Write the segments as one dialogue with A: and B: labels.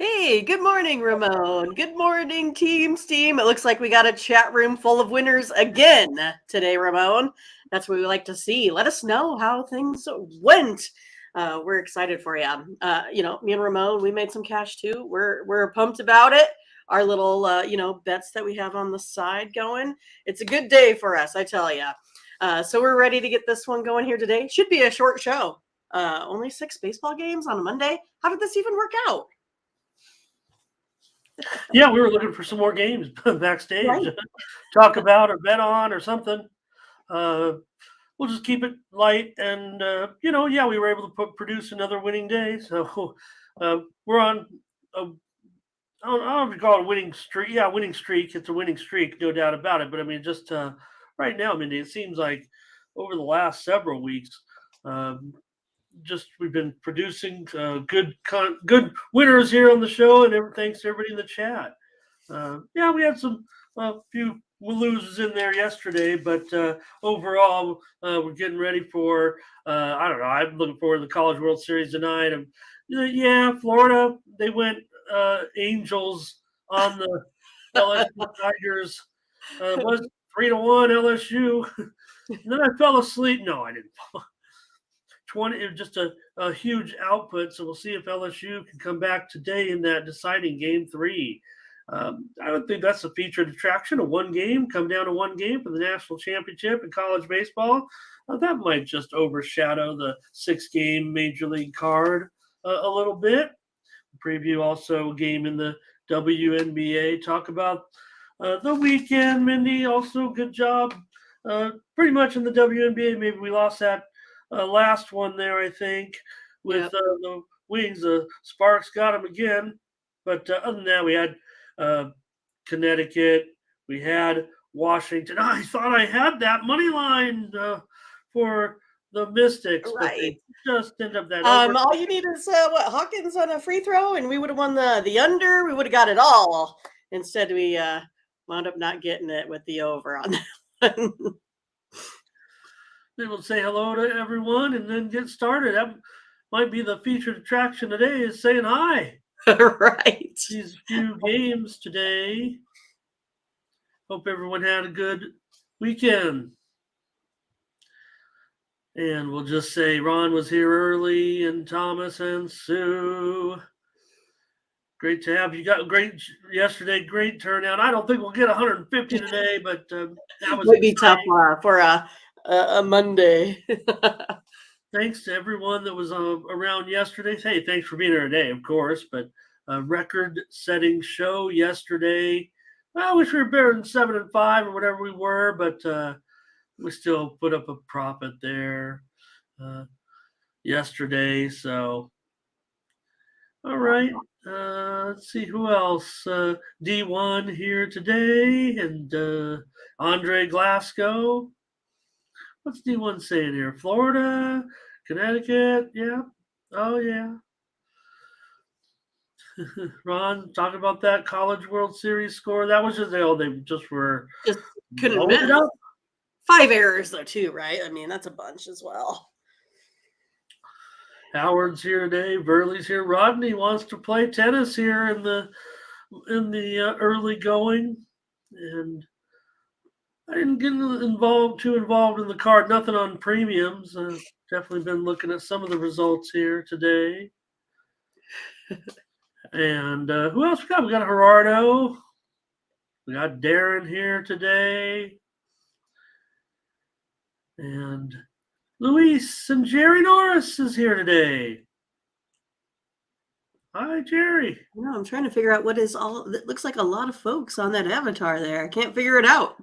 A: Hey, good morning, Ramon. Good morning, Team Steam. It looks like we got a chat room full of winners again today, Ramon. That's what we like to see. Let us know how things went. We're excited for you. Me and Ramon, we made some cash too. We're pumped about it. Our little bets that we have on the side going. It's a good day for us, I tell you. So we're ready to get this one going here today. Should be a short show. Only 6 baseball games on a Monday. How did this even work out?
B: Yeah, we were looking for some more games backstage,
A: Right.
B: talk about or bet on or something. Uh, we'll just keep it light, and yeah, we were able to produce another winning day. So we're on. A, I don't know if you call it a winning streak. Yeah, winning streak. It's a winning streak, no doubt about it. But I mean, just right now, Mindy, it seems like over the last several weeks, um, just we've been producing good winners here on the show, and thanks to everybody in the chat. Yeah, we had some few losers in there yesterday, but overall, we're getting ready for. I don't know. I'm looking forward to the College World Series tonight. Yeah, Florida. They went Angels on the LSU Tigers. Was 3-1 LSU. And then I fell asleep. No, I didn't. 20. It was just a huge output. So we'll see if LSU can come back today in that deciding game 3. I don't think that's a featured attraction. A one game, come down to one game for the national championship in college baseball. That might just overshadow the 6-game major league card a little bit. Preview also a game in the WNBA. Talk about the weekend, Mindy. Also, good job. Pretty much in the WNBA. Maybe we lost that last one there, I think, with
A: Yep.
B: the Wings. Sparks got them again. But other than that, we had uh, Connecticut. We had Washington. I thought I had that money line for the Mystics, but
A: Right.
B: they just ended up that over.
A: All you need is Hawkins on a free throw, and we would have won the under. We would have got it all. Instead, we wound up not getting it with the over on that one.
B: Then we'll say hello to everyone and then get started. That might be the featured attraction today is saying hi.
A: Right.
B: These few games today. Hope everyone had a good weekend. And we'll just say Ron was here early and Thomas and Sue. Great to have you. Got great yesterday. Great turnout. I don't think we'll get 150 today, but that was
A: Might be tough
B: exciting.
A: for a Monday.
B: Thanks to everyone that was around yesterday. Hey, thanks for being here today, of course. But a record-setting show yesterday. I wish we were better than 7-5 or whatever we were, but we still put up a profit there yesterday. So, all right. Let's see who else. D1 here today, and Andre Glasgow. What's D1 saying here? Florida, Connecticut. Yeah. Oh, yeah. Ron, talk about that College World Series score. That was just they just were
A: Just couldn't
B: blowing
A: miss.
B: it up.
A: 5 errors though, too, right? I mean, that's a bunch as well.
B: Howard's here today. Burley's here. Rodney wants to play tennis here in the early going, and I didn't get too involved in the card. Nothing on premiums. Definitely been looking at some of the results here today. And who else we got? We got Gerardo. We got Darren here today. And Luis and Jerry Norris is here today. Hi, Jerry.
A: No, I'm trying to figure out what is all. It looks like a lot of folks on that avatar there. I can't figure it out.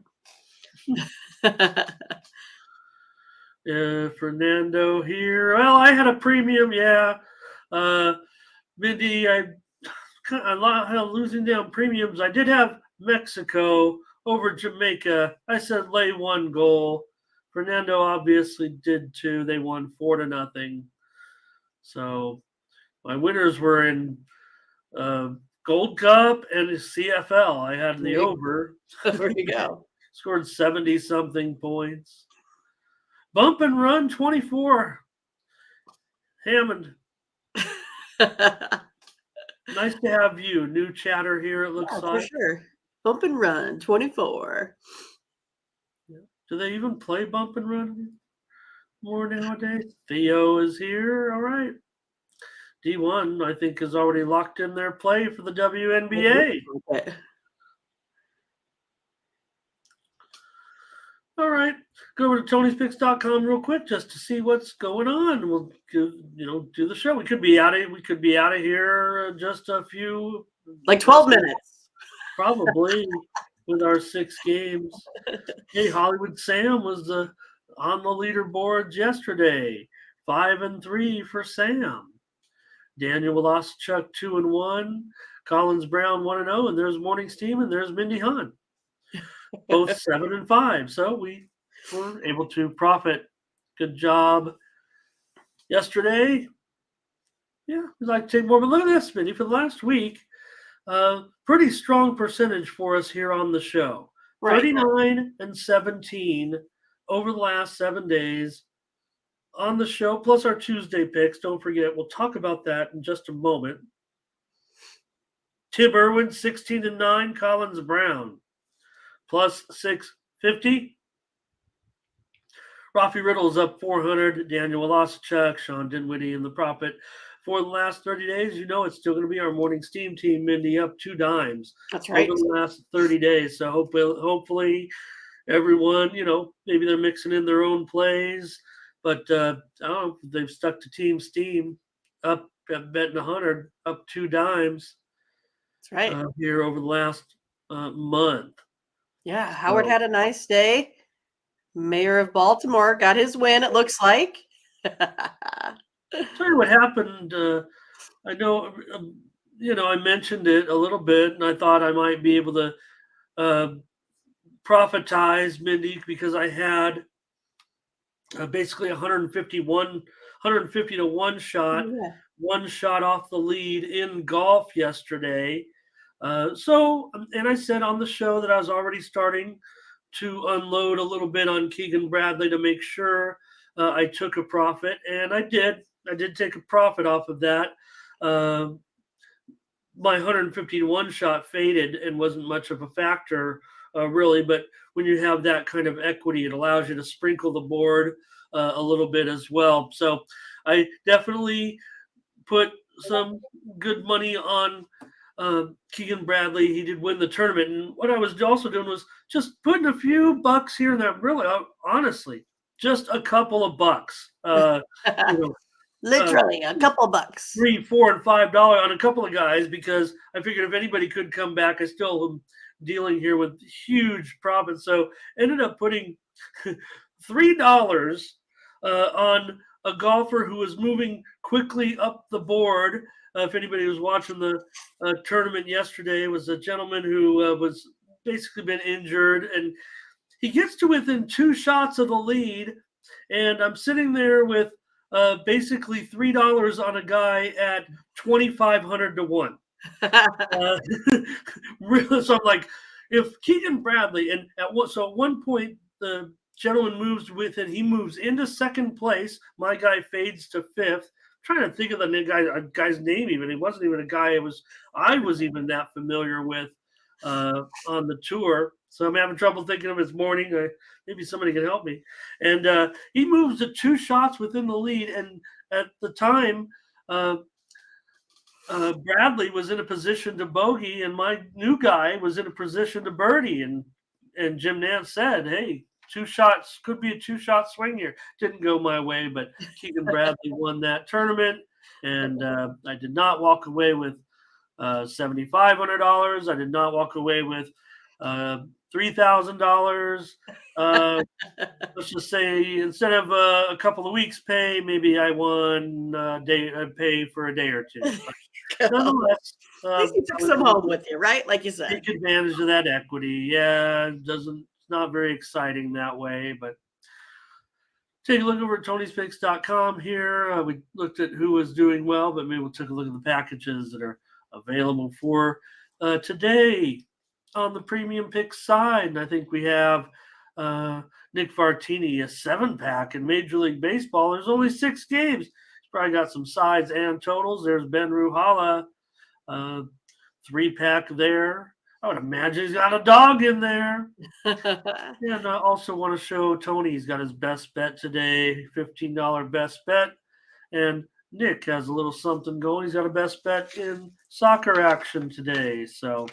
B: Fernando here. Well, I had a premium, yeah. Mindy, I losing down premiums. I did have Mexico over Jamaica. I said lay 1 goal. Fernando obviously did too. They won 4-0. So my winners were in Gold Cup and CFL. I had the over.
A: There you go.
B: Scored 70 something points. Bump and run 24. Hammond. Nice to have you. New chatter here, it looks
A: Yeah, for
B: like.
A: sure. Bump and Run 24.
B: Yeah. Do they even play bump and run more nowadays? Theo is here. All right. D1, I think, is already locked in their play for the WNBA.
A: Okay.
B: All right. Go over to Tony'sPicks.com real quick just to see what's going on. We'll do the show. We could be out of here just a few,
A: Like 12 minutes.
B: probably, with our 6 games. Hey, Hollywood Sam was on the leaderboards yesterday. 5-3 for Sam. Daniel Woloschuk 2-1. Collins Brown 1-0. And there's Morning's team, and there's Mindy Hahn. Both 7-5. So we were able to profit. Good job yesterday. Yeah, we'd like to take more. But look at this, Mindy. For the last week, pretty strong percentage for us here on the show.
A: Right.
B: 39-17 over the last 7 days on the show, plus our Tuesday picks. Don't forget, we'll talk about that in just a moment. Tim Irwin, 16-9. Collins Brown, plus 650. Rafi Riddle's up 400. Daniel Woloschuk, Sean Dinwiddie in the profit. For the last 30 days, it's still going to be our morning steam team, Mindy, up 2 dimes.
A: That's right.
B: Over the last 30 days. So hopefully everyone, maybe they're mixing in their own plays. But I don't know if they've stuck to Team Steam up at betting 100, up 2 dimes.
A: That's right.
B: Here over the last month.
A: Yeah, Howard had a nice day. Mayor of Baltimore got his win, it looks like.
B: Tell you what happened. I know, I mentioned it a little bit, and I thought I might be able to profitize, Mindy, because I had basically 150 to 1 shot, one shot off the lead in golf yesterday. And I said on the show that I was already starting to unload a little bit on Keegan Bradley to make sure I took a profit, and I did. I did take a profit off of that. My 150 to 1 shot faded and wasn't much of a factor, really. But when you have that kind of equity, it allows you to sprinkle the board a little bit as well. So I definitely put some good money on Keegan Bradley. He did win the tournament. And what I was also doing was just putting a few bucks here and there. Really, honestly, just a couple of bucks.
A: Literally a couple bucks.
B: $3, $4, and $5 on a couple of guys, because I figured if anybody could come back, I still am dealing here with huge profits. So ended up putting $3 on a golfer who was moving quickly up the board. If anybody was watching the tournament yesterday, it was a gentleman who was basically been injured, and he gets to within 2 shots of the lead, and I'm sitting there with basically $3 on a guy at 2,500 to 1. Really, so I'm like, if Keegan Bradley, and at one point the gentleman moves with it, he moves into second place. My guy fades to 5th. I'm trying to think of the guy's name. Even it wasn't even a guy I was even that familiar with on the tour. So I'm having trouble thinking of his morning. Maybe somebody can help me. And he moves to 2 shots within the lead. And at the time, Bradley was in a position to bogey, and my new guy was in a position to birdie. And Jim Nantz said, "Hey, 2 shots could be a 2-shot swing here." Didn't go my way, but Keegan Bradley won that tournament, and I did not walk away with $7,500. I did not walk away with $3,000. Let's just say instead of a couple of weeks' pay, maybe I won pay for a day or 2. Nonetheless,
A: at least you took some home with you, right? Like you said.
B: Take advantage of that equity. Yeah, it's not very exciting that way, but take a look over at Tony'sPicks.com here. We looked at who was doing well, but maybe we'll take a look at the packages that are available for today on the premium pick side. And I think we have Nick Vartini, a 7-pack in Major League Baseball. There's only 6 games. He's probably got some sides and totals. There's Ben Ruhala, 3-pack there. I would imagine he's got a dog in there. And I also want to show Tony, he's got his best bet today, $15 best bet. And Nick has a little something going. He's got a best bet in soccer action today. So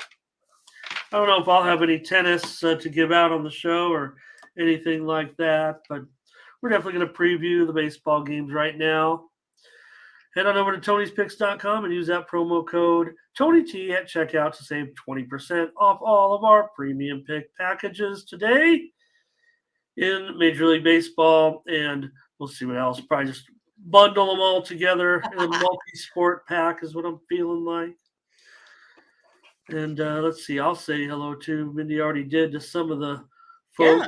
B: I don't know if I'll have any tennis to give out on the show or anything like that, but we're definitely going to preview the baseball games right now. Head on over to Tony'sPicks.com and use that promo code TonyT at checkout to save 20% off all of our premium pick packages today in Major League Baseball. And we'll see what else. Probably just bundle them all together in a multi-sport pack is what I'm feeling like. And let's see. I'll say hello to Mindy. Already did to some of the folks.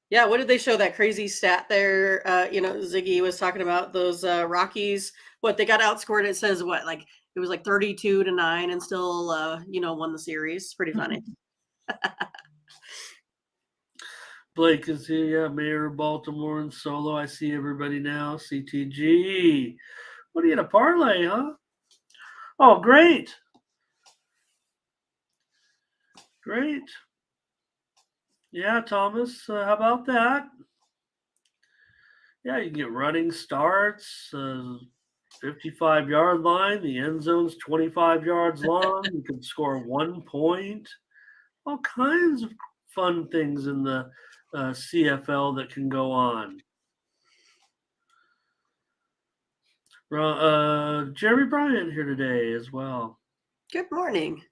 A: Yeah, what did they show that crazy stat there? Ziggy was talking about those Rockies. What they got outscored? It says what, like it was like 32-9, and still, won the series. Pretty funny.
B: Blake is here. Yeah, Mayor of Baltimore and Solo. I see everybody now. CTG. What are you in a parlay, huh? Oh, great. Great. Yeah, Thomas, how about that? Yeah, you can get running starts, 55-yard line. The end zone's 25 yards long. You can score 1 point. All kinds of fun things in the CFL that can go on. Jeremy Bryant here today as well.
A: Good morning.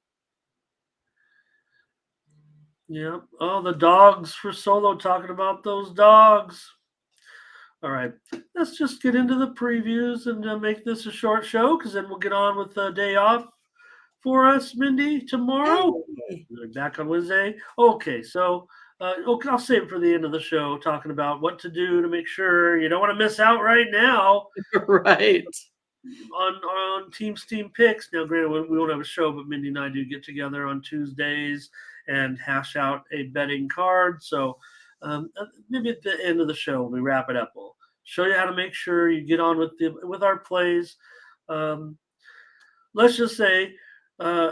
B: Yep. Oh, the dogs for Solo, talking about those dogs. All right. Let's just get into the previews and make this a short show, because then we'll get on with the day off for us, Mindy, tomorrow.
A: Hey.
B: We're back on Wednesday. Okay. So I'll save it for the end of the show, talking about what to do to make sure you don't want to miss out right now.
A: Right.
B: On Team Steam Picks. Now, granted, we won't have a show, but Mindy and I do get together on Tuesdays and hash out a betting card. So maybe at the end of the show, when we wrap it up, we'll show you how to make sure you get on with our plays. Let's just say, I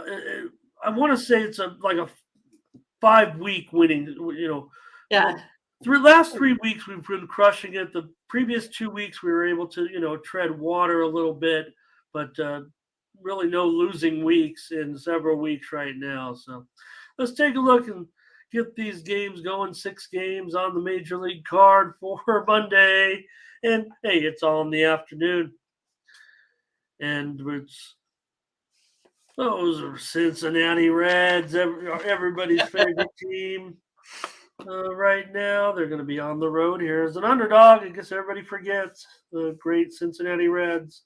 B: want to say it's like a 5-week winning.
A: Yeah.
B: Last 3 weeks we've been crushing it. The previous 2 weeks we were able to tread water a little bit, but really no losing weeks in several weeks right now. So let's take a look and get these games going. 6 games on the Major League card for Monday, and hey, it's all in the afternoon. And those are Cincinnati Reds, everybody's favorite team. Right now, they're going to be on the road here as an underdog. I guess everybody forgets the great Cincinnati Reds,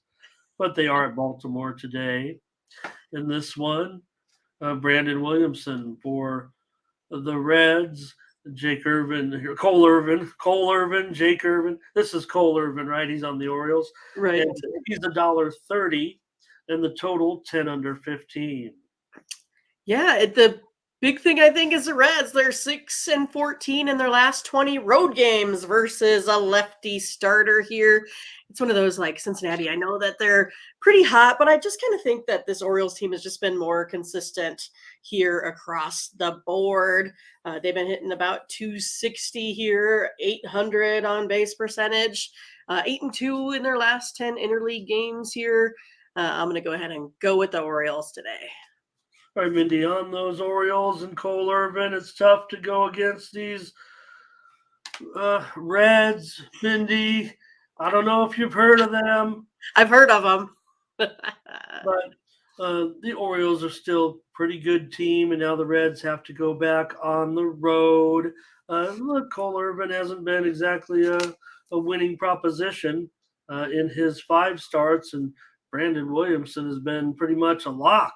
B: but they are at Baltimore today. In this one, Brandon Williamson for the Reds, Cole Irvin, Jake Irvin. This is Cole Irvin, right? He's on the Orioles.
A: Right.
B: And he's $1.30, and the total 10 under 15.
A: Yeah, the big thing I think is the Reds. They're 6-14 in their last 20 road games versus a lefty starter here. It's one of those, like Cincinnati, I know that they're pretty hot, but I just kind of think that this Orioles team has just been more consistent here across the board. They've been hitting about 260 here, 800 on base percentage, 8-2 in their last 10 interleague games here. I'm going to go ahead and go with the Orioles today.
B: All right, Mindy, on those Orioles and Cole Irvin, it's tough to go against these Reds. Mindy, I don't know if you've heard of them.
A: I've heard of them.
B: But the Orioles are still a pretty good team, and now the Reds have to go back on the road. Look, Cole Irvin hasn't been exactly a winning proposition in his 5 starts, and Brandon Williamson has been pretty much a lock.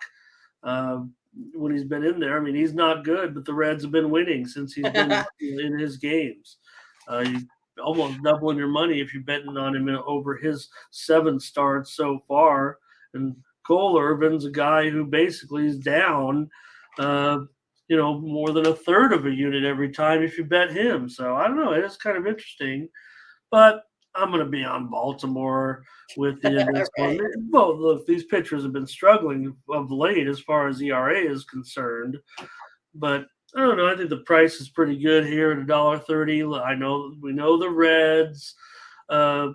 B: When he's been in there. I mean, he's not good, but the Reds have been winning since he's been in his games. You almost doubling your money if you're betting on him over his 7 starts so far. And Cole Irvin's a guy who basically is down, more than a third of a unit every time if you bet him. So I don't know. It is kind of interesting. But I'm going to be on Baltimore with you in this one.
A: Right.
B: Well, look, these pitchers have been struggling of late as far as ERA is concerned, but I don't know. I think the price is pretty good here at $1.30. I know we know the Reds, uh,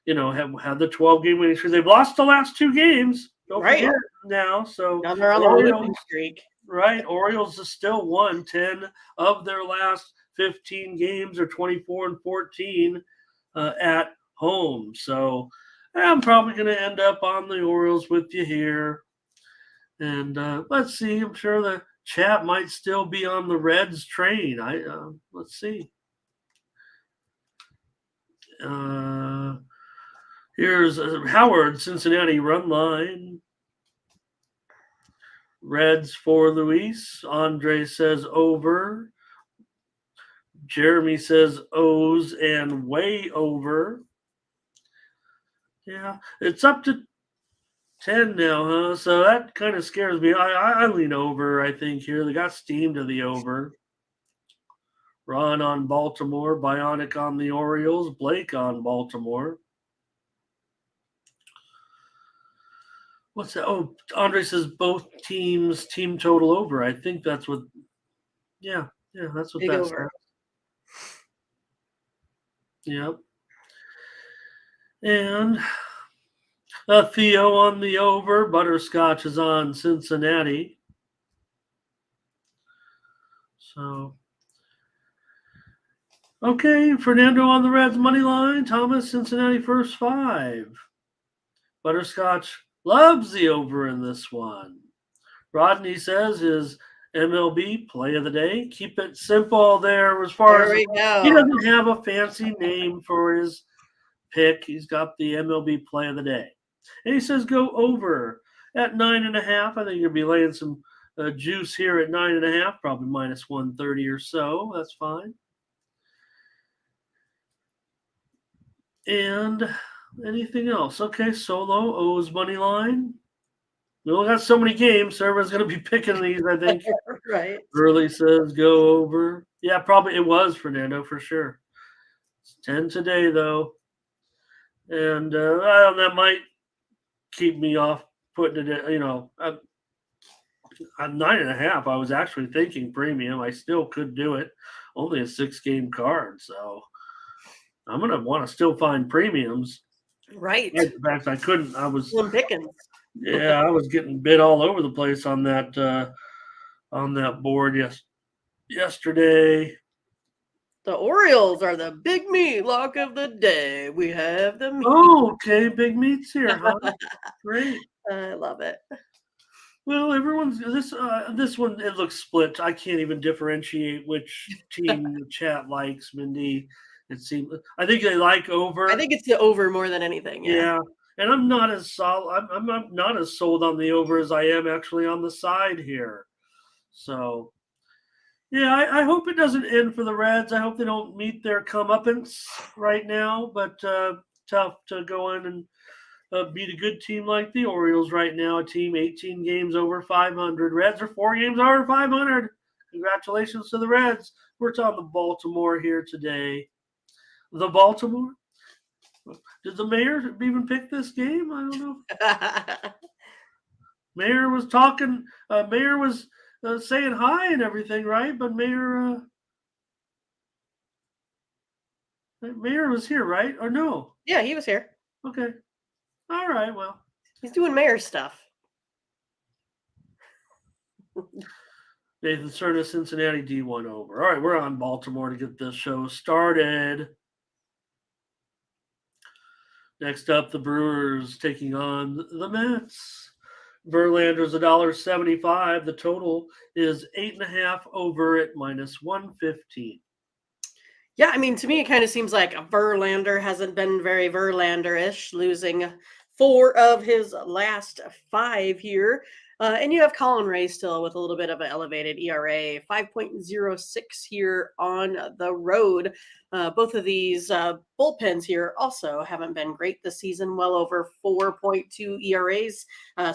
B: have had the 12-game winning streak. They've lost the last 2 games. Don't
A: Right.
B: forget now. So
A: Now they're on the
B: Orioles,
A: losing streak.
B: right? Orioles has still won 10 of their last 15 games, or 24-14 at home. So I'm probably going to end up on the Orioles with you here. And let's see. I'm sure the chat might still be on the Reds train. Let's see. Here's Howard, Cincinnati run line. Reds for Luis. Andre says over. Jeremy says O's and way over. Yeah, it's up to 10 now, huh? So that kind of scares me. I lean over, I think, here. They got steam to the over. Ron on Baltimore. Bionic on the Orioles. Blake on Baltimore. What's that? Oh, Andre says both teams team total over. I think that's what. Yeah, that's what
A: Big
B: that's.
A: over.
B: Yep. And Theo on the over. Butterscotch is on Cincinnati. So, okay, Fernando on the Reds money line. Thomas, Cincinnati first 5. Butterscotch loves the over in this one. Rodney says his MLB play of the day. Keep it simple there as far
A: There
B: as
A: we go.
B: he doesn't have a fancy name for his pick. He's got the MLB play of the day. And he says go over at 9.5. I think you'll be laying some juice here at 9.5, probably minus 130 or so. That's fine. And anything else? Okay, Solo, O's money line. We only got so many games, so everyone's going to be picking these, I think.
A: Right.
B: Burley says go over. Yeah, probably it was Fernando for sure. It's 10 today, though. And that might keep me off putting it, at 9.5. I was actually thinking premium. I still could do it. Only a 6-game card, so I'm going to want to still find premiums.
A: Right.
B: In fact, I couldn't. I was
A: Slim pickings.
B: Yeah, I was getting bid all over the place on that board yesterday.
A: The Orioles are the big meat lock of the day. We have the meat.
B: Oh, okay, big meats here, huh? Great.
A: I love it.
B: Well, everyone's this one. It looks split. I can't even differentiate which team the chat likes. Mindy, it seems. I think they like over.
A: I think it's the over more than anything.
B: Yeah. And I'm not as solid. I'm not as sold on the over as I am actually on the side here. So, yeah, I hope it doesn't end for the Reds. I hope they don't meet their comeuppance right now. But tough to go in and beat a good team like the Orioles right now. A team 18 games over 500. Reds are 4 games over 500. Congratulations to the Reds. We're talking the Baltimore here today. The Baltimore. Did the mayor even pick this game? I don't know. Mayor was talking. Mayor was saying hi and everything, right? But Mayor was here, right? Or no?
A: Yeah, he was here.
B: Okay. All right. Well,
A: he's doing mayor stuff.
B: Nathan Cerna, Cincinnati D1 over. All right, we're on Baltimore to get this show started. Next up, the Brewers taking on the Mets. Verlander's $1.75. The total is 8.5 over at minus 115.
A: Yeah, I mean, to me, it kind of seems like Verlander hasn't been very Verlander-ish, losing 4 of his last 5 here. And you have Colin Ray still with a little bit of an elevated ERA, 5.06 here on the road. Both of these bullpens here also haven't been great this season, well over 4.2 ERAs.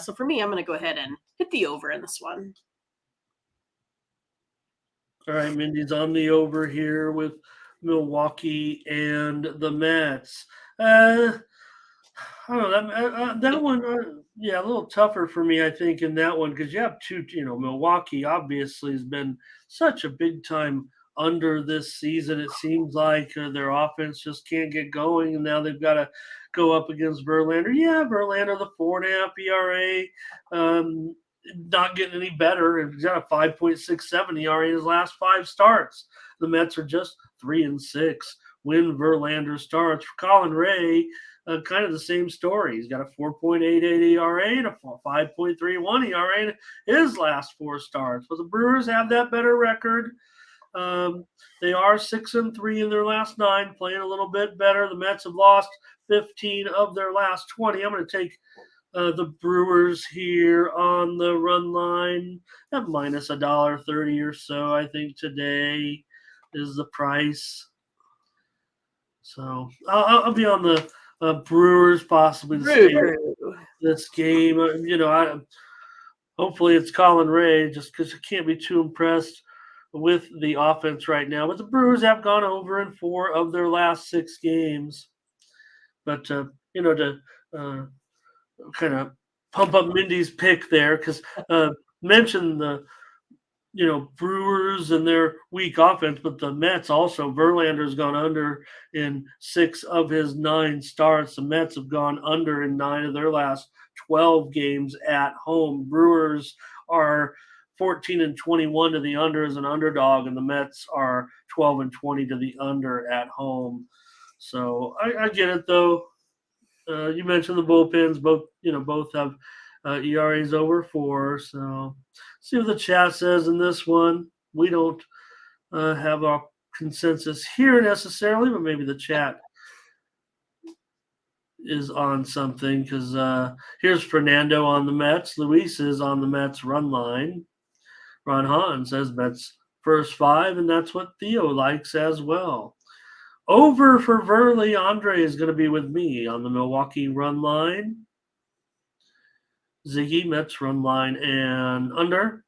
A: So for me, I'm going to go ahead and hit the over in this one.
B: All right, Mindy's on the over here with Milwaukee and the Mets. I don't know that one. Yeah, a little tougher for me, I think, in that one because you have two. Milwaukee obviously has been such a big time under this season. It seems like their offense just can't get going, and now they've got to go up against Verlander. Yeah, Verlander, the 4.5 ERA, not getting any better, and he's got a 5.67 ERA in his last 5 starts. The Mets are just 3-6 when Verlander starts. For Colin Ray, kind of the same story. He's got a 4.88 ERA and a 5.31 ERA in his last 4 starts. But the Brewers have that better record. They are 6-3 in their last 9, playing a little bit better. The Mets have lost 15 of their last 20. I'm going to take the Brewers here on the run line at minus $1.30 or so. I think today is the price. So I'll be on the Brewers possibly to stay this game. Hopefully it's Colin Ray, just because I can't be too impressed with the offense right now. But the Brewers have gone over in 4 of their last 6 games. But to kind of pump up Mindy's pick there, because mentioned the Brewers and their weak offense, but the Mets also. Verlander's gone under in 6 of his 9 starts. The Mets have gone under in 9 of their last 12 games at home. Brewers are 14-21 to the under as an underdog, and the Mets are 12-20 to the under at home. So I get it though. You mentioned the bullpens; both have ERAs over 4. So see what the chat says in this one. We don't have our consensus here necessarily, but maybe the chat is on something, because here's Fernando on the Mets. Luis is on the Mets run line. Ron Hahn says Mets first 5, and that's what Theo likes as well. Over for Verley. Andre is going to be with me on the Milwaukee run line. Ziggy, Mets run line and under.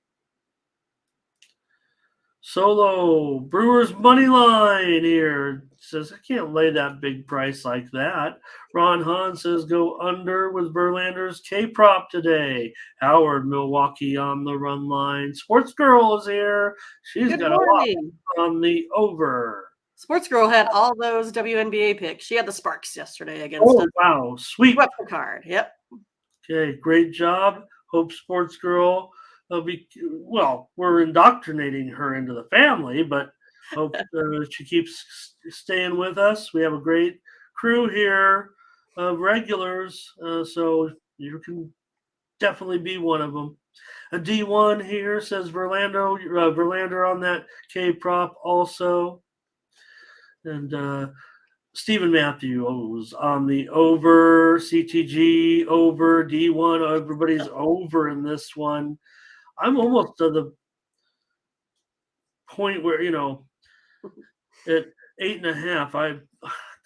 B: Solo, Brewers money line here. Says, I can't lay that big price like that. Ron Hahn says go under with Verlander's K-prop today. Howard, Milwaukee on the run line. Sports Girl is here. She's
A: Good
B: got
A: morning.
B: a lot on the over.
A: Sports Girl had all those WNBA picks. She had the Sparks yesterday against
B: Oh, wow. Sweet.
A: Swept the card. Yep.
B: Okay, great job. Hope Sports Girl we're indoctrinating her into the family, but hope she keeps staying with us. We have a great crew here of regulars, so you can definitely be one of them. A D1 here says Verlander on that K-prop also. And Stephen Matthews on the over, CTG over, D1. Everybody's over in this one. I'm almost to the point where, at 8.5, I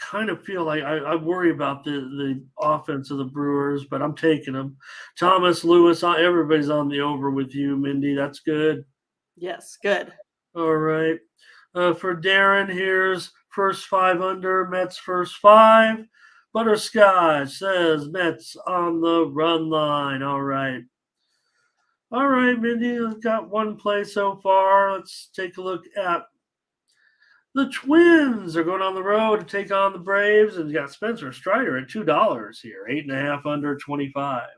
B: kind of feel like I worry about the offense of the Brewers, but I'm taking them. Thomas, Lewis, everybody's on the over with you, Mindy. That's good.
A: Yes, good.
B: All right. For Darren, here's first 5 under, Mets first 5. Butterscotch says Mets on the run line. All right. All right, Mindy, we've got one play so far. Let's take a look at the Twins. Are going on the road to take on the Braves, and you got Spencer Strider at $2 here, 8.5 under 25.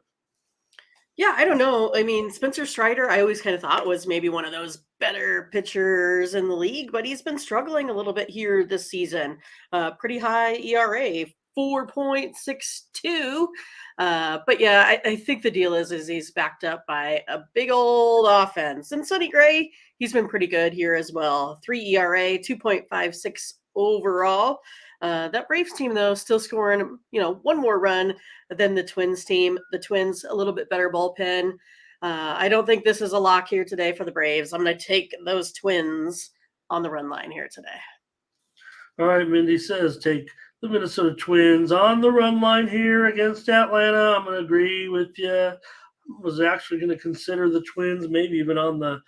A: Yeah, I don't know. I mean, Spencer Strider, I always kind of thought was maybe one of those better pitchers in the league, but he's been struggling a little bit here this season. Pretty high ERA, 4.62. But yeah, I think the deal is he's backed up by a big old offense. And Sonny Gray, he's been pretty good here as well. 3 ERA, 2.56 overall. That Braves team, though, still scoring, one more run than the Twins team. The Twins, a little bit better bullpen. I don't think this is a lock here today for the Braves. I'm going to take those Twins on the run line here today.
B: All right, Mindy says take the Minnesota Twins on the run line here against Atlanta. I'm going to agree with you. I was actually going to consider the Twins, maybe even on the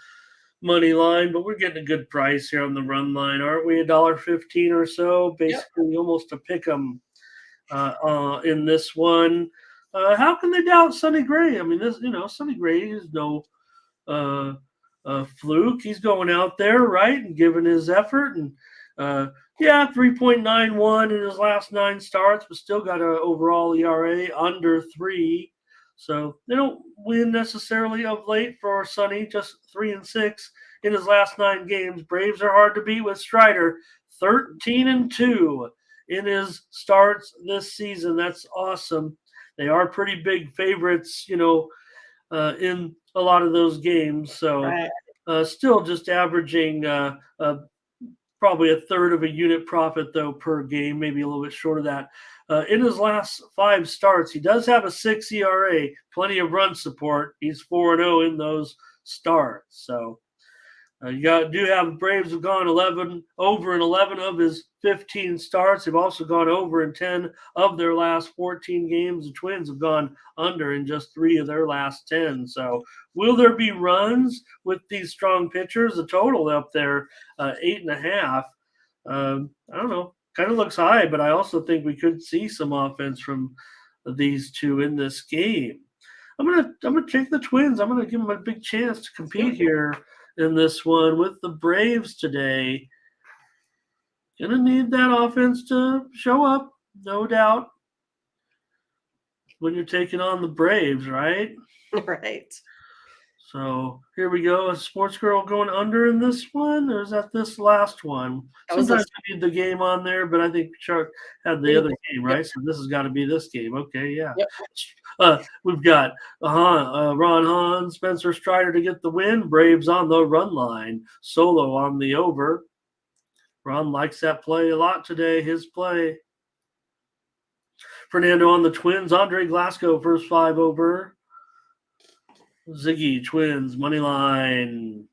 B: money line, but we're getting a good price here on the run line, aren't we? $1.15 or so, basically almost a pick 'em in this one. How can they doubt Sonny Gray? I mean, Sonny Gray is no uh, fluke. He's going out there, right, and giving his effort. And 3.91 in his last 9 starts, but still got an overall ERA under 3. So they don't win necessarily of late for Sonny, just 3-6 in his last 9 games. Braves are hard to beat with Strider, 13-2 in his starts this season. That's awesome. They are pretty big favorites, in a lot of those games. So still just averaging probably a third of a unit profit, though, per game, maybe a little bit short of that. In his last 5 starts, he does have a 6 ERA, plenty of run support. He's 4-0 in those starts. So do have Braves have gone over in 11 of his 15 starts. They've also gone over in 10 of their last 14 games. The Twins have gone under in just 3 of their last 10. So will there be runs with these strong pitchers? The total up there, 8.5. I don't know. Kind of looks high, but I also think we could see some offense from these two in this game. I'm gonna take the Twins. I'm gonna give them a big chance to compete here in this one with the Braves today. Gonna need that offense to show up, no doubt, when you're taking on the Braves, right?
A: Right.
B: So here we go. Is Sports Girl going under in this one, or is that this last one? Sometimes you need the game on there, but I think Chuck had the other game, right? Yep. So this has got to be this game. Okay, yeah. Yep. We've got Ron Hahn, Spencer Strider to get the win. Braves on the run line. Solo on the over. Ron likes that play a lot today, his play. Fernando on the Twins. Andre Glasgow, first 5 over. Ziggy, Twins, money line.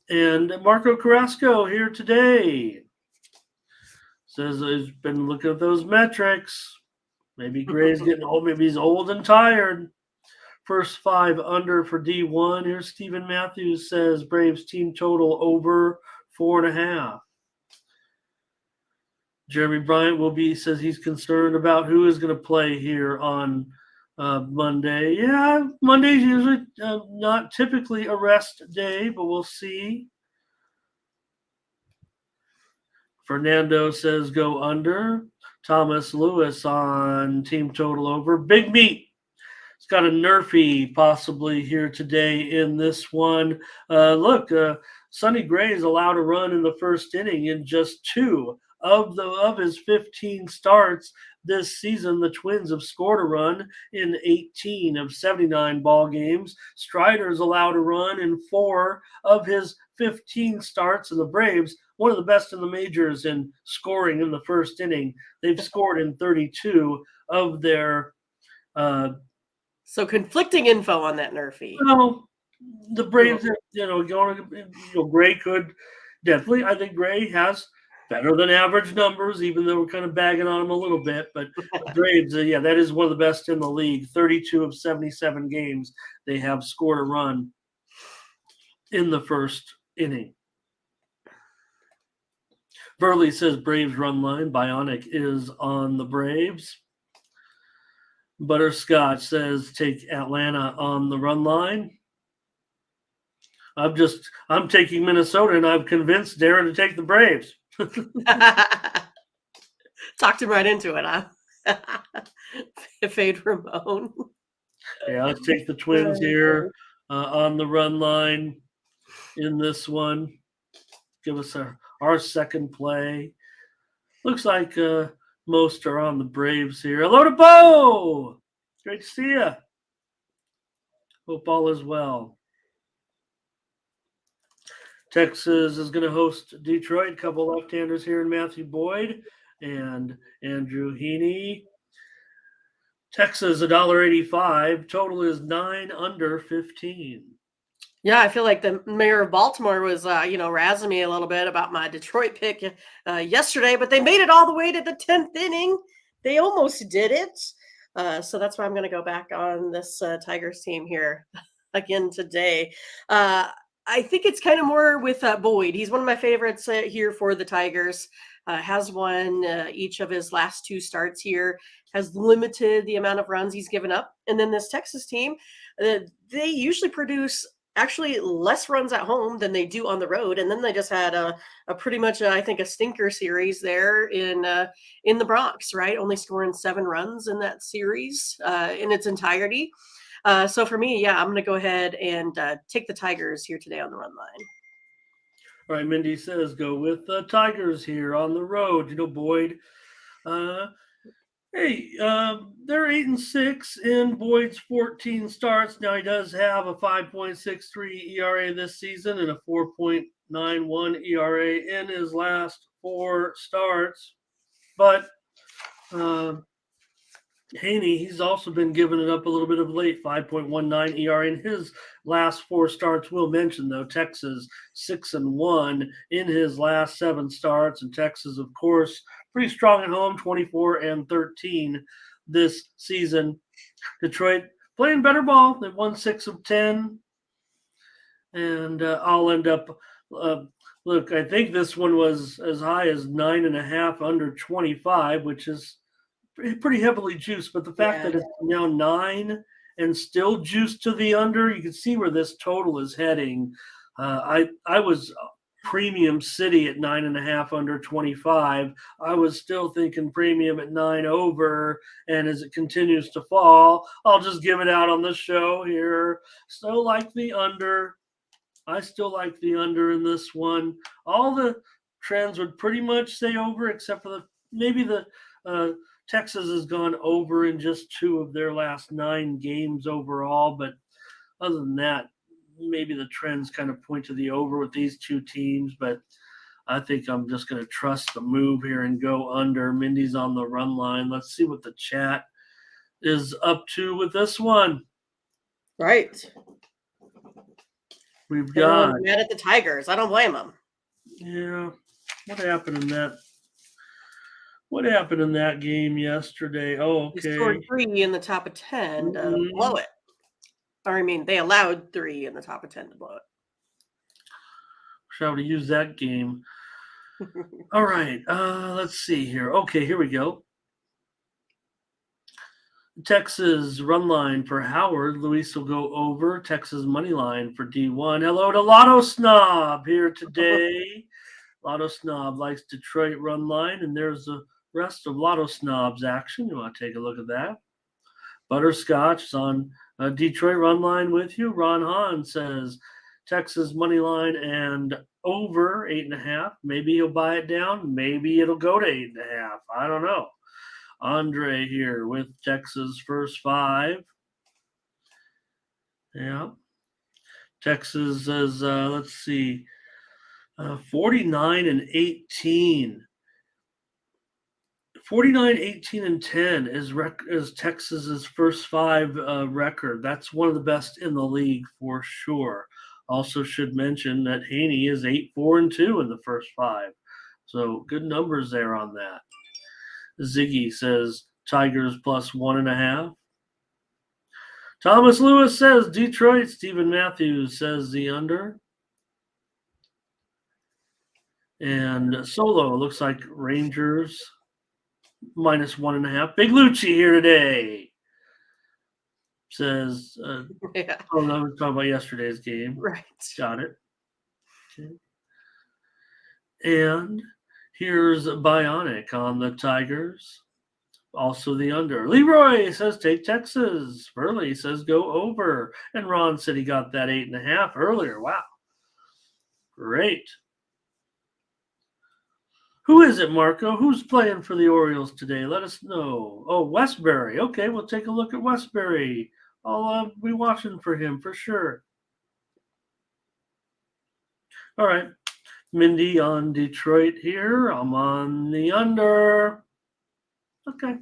B: And Marco Carrasco here today. Says he's been looking at those metrics. Maybe Gray's getting old. Maybe he's old and tired. First 5 under for D1. Here's Stephen Matthews says Braves team total over 4.5. Jeremy Bryant says he's concerned about who is going to play here on Monday. Yeah, Monday's usually not typically a rest day, but we'll see. Fernando says go under. Thomas Lewis on team total over. Big meat. It's got a Nerfy possibly here today in this one. Sonny Gray is allowed a run in the first inning in just 2 of his 15 starts this season. The Twins have scored a run in 18 of 79 ball games. Strider's allowed a run in 4 of his 15 starts, and the Braves, one of the best in the majors in scoring in the first inning. They've scored in 32 of their
A: so conflicting info on that Nerfy.
B: The Braves, Gray could definitely. I think Gray has better than average numbers, even though we're kind of bagging on him a little bit. But Braves, that is one of the best in the league. 32 of 77 games, they have scored a run in the first inning. Burley says Braves run line. Bionic is on the Braves. Butterscotch says take Atlanta on the run line. I'm taking Minnesota, and I've convinced Darren to take the Braves.
A: Talked him right into it, huh? Fade Ramon.
B: Yeah, let's take the Twins here on the run line in this one. Give us our second play. Looks like most are on the Braves here. Hello to Bo! Great to see you. Hope all is well. Texas is going to host Detroit. A couple left-handers here in Matthew Boyd and Andrew Heaney. Texas $1.85. Total is 9 under 15.
A: Yeah, I feel like the mayor of Baltimore was, razzing me a little bit about my Detroit pick yesterday, but they made it all the way to the 10th inning. They almost did it. So that's why I'm going to go back on this Tigers team here again today. I think it's kind of more with Boyd. He's one of my favorites here for the Tigers. Has won each of his last 2 starts here, has limited the amount of runs he's given up. And then this Texas team, they usually produce actually less runs at home than they do on the road. And then they just had a pretty much, I think, a stinker series there in the Bronx, right? Only scoring 7 runs in that series in its entirety. So for me, yeah, I'm going to go ahead and take the Tigers here today on the run line.
B: All right, Mindy says go with the Tigers here on the road. Boyd. Hey, they're 8-6 in Boyd's 14 starts. Now he does have a 5.63 ERA this season and a 4.91 ERA in his last 4 starts. But Haney, he's also been giving it up a little bit of late, 5.19 ERA in his last 4 starts. We'll mention, though, Texas 6-1 in his last 7 starts. And Texas, of course, pretty strong at home, 24-13 this season. Detroit playing better ball. They've won 6 of 10. And I'll end up look, I think this one was as high as 9.5 under 25, which is pretty heavily juiced, but the fact that it's now 9 and still juiced to the under, you can see where this total is heading. I was premium city at 9.5 under 25. I was still thinking premium at 9 over, and as it continues to fall, I'll just give it out on the show here. Still like the under. I still like the under in this one. All the trends would pretty much say over, except for maybe the Texas has gone over in just 2 of their last 9 games overall. But other than that, maybe the trends kind of point to the over with these 2 teams. But I think I'm just going to trust the move here and go under. Mindy's on the run line. Let's see what the chat is up to with this one.
A: Right.
B: We've got
A: mad at the Tigers. I don't blame them.
B: Yeah. What happened in that? What happened in that game yesterday? Oh, okay.
A: They scored 3 in the top of 10 to blow it. Or I mean, they allowed 3 in the top of 10 to blow it.
B: Shall we use that game? All right. Let's see here. Okay, here we go. Texas run line for Howard. Luis will go over. Texas money line for D1. Hello to Lotto Snob here today. Lotto Snob likes Detroit run line, and there's the rest of Lotto Snob's action. You want to take a look at that. Butterscotch is on Detroit run line with you. Ron Hahn says Texas money line and over 8.5. Maybe he'll buy it down. Maybe it'll go to 8.5. I don't know. Andre here with Texas first 5. Yeah. Texas is, let's see, 49-18. 49-18-10 is Texas's first 5 record. That's one of the best in the league for sure. Also should mention that Haney is 8-4-2 in the first 5. So good numbers there on that. Ziggy says Tigers plus 1.5. Thomas Lewis says Detroit. Stephen Matthews says the under. And Solo looks like Rangers minus 1.5. Big Lucci here today. Says,
A: yeah.
B: Oh, no, we're talking about yesterday's game.
A: Right.
B: Got it. Okay. And here's Bionic on the Tigers. Also the under. Leroy says take Texas. Burley says go over. And Ron said he got that 8.5 earlier. Wow. Great. Who is it, Marco? Who's playing for the Orioles today? Let us know. Oh, Westbury. Okay, we'll take a look at Westbury. I'll be watching for him for sure. All right. Mindy on Detroit here. I'm on the under. Okay.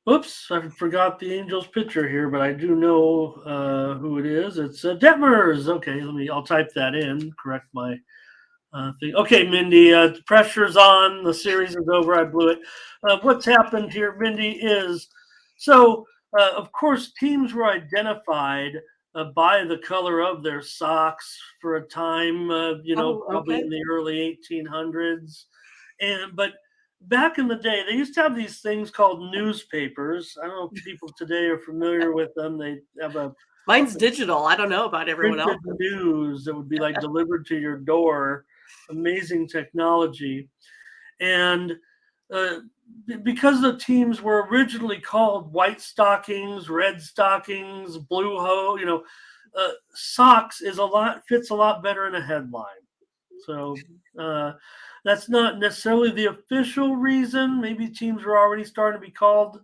B: Oops, I forgot the Angels pitcher here, but I do know who it is. It's Detmers. Okay, I'll type that in, correct my thing. Okay, Mindy, the pressure's on. The series is over. I blew it. What's happened here, Mindy, is so Of course, teams were identified by the color of their socks for a time,
A: Oh,
B: probably in
A: okay.
B: the early 1800s. But back in the day, they used to have these things called newspapers. I don't know if people today are familiar with them. They have a
A: Mine's digital. I don't know about everyone
B: printed
A: else.
B: news that would be like delivered to your door. Amazing technology. And uh, because the teams were originally called White Stockings, Red Stockings, Blue Hoe, socks is a lot fits a lot better in a headline. So uh, that's not necessarily the official reason. Maybe teams were already starting to be called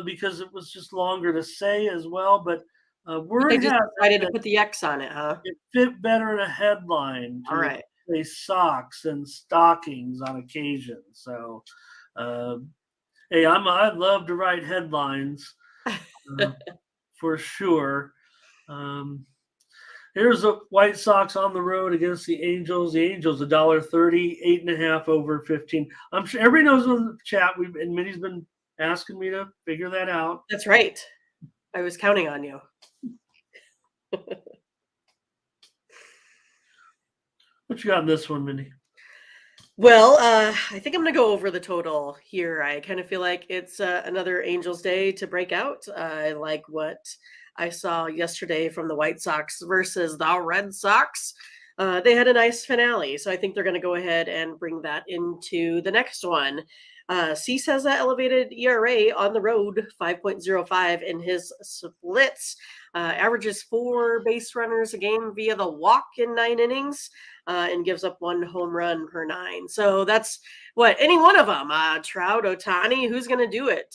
B: because it was just longer to say as well. But
A: But
B: word
A: they just
B: has it
A: decided to
B: that
A: put the X on it, huh?
B: it fit better in a headline
A: All
B: to
A: right.
B: say socks and stockings on occasion. So, uh, hey, I love to write headlines uh, for sure. Um, Here's the White Sox on the road against the Angels. The Angels $1.30, 8.5 over 15. I'm sure everybody knows in the chat. And Minnie's been asking me to figure that out.
A: That's right. I was counting on you.
B: What you got in this one, Minnie?
A: Well, I think I'm going to go over the total here. I kind of feel like it's another Angels Day to break out. I like what I saw yesterday from the White Sox versus the Red Sox. They had a nice finale, so I think they're going to go ahead and bring that into the next one. Cease has that elevated ERA on the road, 5.05 in his splits. Averages 4 base runners a game via the walk in 9 innings. And gives up 1 home run per 9. So that's what any one of them, Trout, Ohtani, who's going to do it?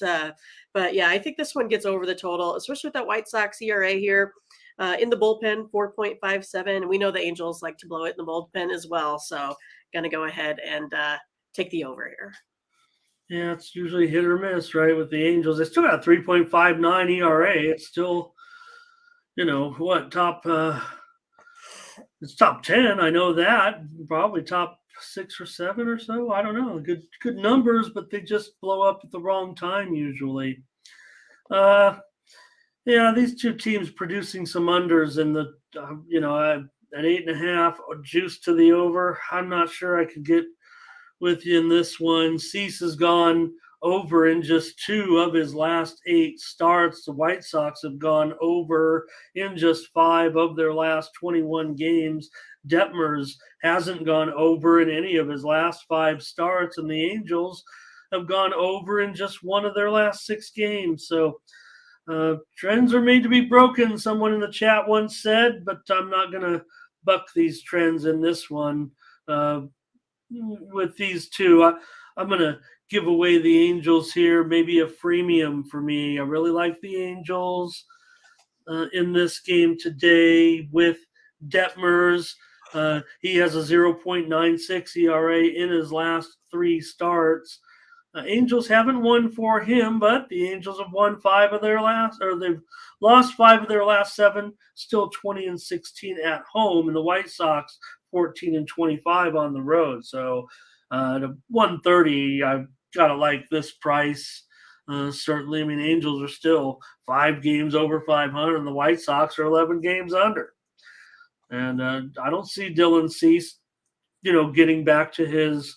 A: But yeah, I think this one gets over the total, especially with that White Sox ERA here. In the bullpen, 4.57. We know the Angels like to blow it in the bullpen as well. So going to go ahead and take the over here.
B: Yeah, it's usually hit or miss, right? With the Angels, they still got 3.59 ERA. It's still, top. It's top 10. I know that. Probably top 6 or 7 or so. I don't know. Good numbers, but they just blow up at the wrong time usually. Yeah, these two teams producing some unders in the, at 8.5 juice to the over. I'm not sure I could get with you in this one. Cease has gone over in just 2 of his last 8 starts. The White Sox have gone over in just 5 of their last 21 games. Detmers hasn't gone over in any of his last 5 starts, and the Angels have gone over in just 1 of their last 6 games. So trends are made to be broken, someone in the chat once said, but I'm not going to buck these trends in this one. With these two, I'm going to give away the Angels here, maybe a freemium for me. I really like the Angels in this game today with Detmers. He has a 0.96 ERA in his last 3 starts. Angels haven't won for him, but the Angels have won they've lost 5 of their last 7, still 20-16 at home, and the White Sox 14-25 on the road. So at 130, I've got to like this price. Certainly, I mean, Angels are still 5 games over 500, and the White Sox are 11 games under. And I don't see Dylan Cease, getting back to his